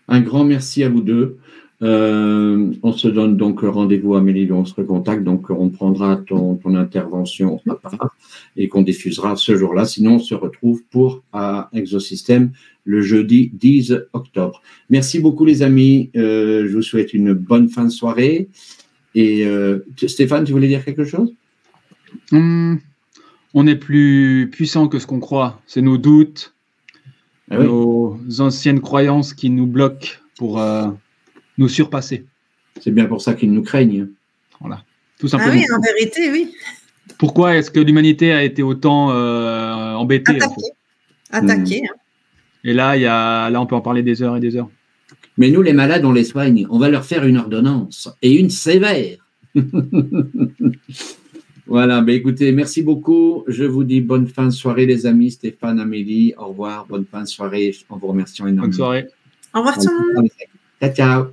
Un grand merci à vous deux. On se donne donc rendez-vous, Amélie, on se recontacte, donc on prendra ton intervention à part et qu'on diffusera ce jour-là. Sinon, on se retrouve pour Exosystème le jeudi 10 octobre. Merci beaucoup, les amis. Je vous souhaite une bonne fin de soirée. Et Stéphane, tu voulais dire quelque chose ? On est plus puissant que ce qu'on croit. C'est nos doutes, nos anciennes croyances qui nous bloquent pour nous surpasser. C'est bien pour ça qu'ils nous craignent. Voilà, tout simplement. Ah oui, en vérité, oui. Pourquoi est-ce que l'humanité a été autant embêtée Attaquée. Et là, on peut en parler des heures et des heures. Mais nous, les malades, on les soigne. On va leur faire une ordonnance, et une sévère. Voilà, écoutez, merci beaucoup. Je vous dis bonne fin de soirée, les amis. Stéphane, Amélie, au revoir. Bonne fin de soirée. En vous remerciant énormément. Bonne soirée. Au revoir tout le monde. Ciao, ciao.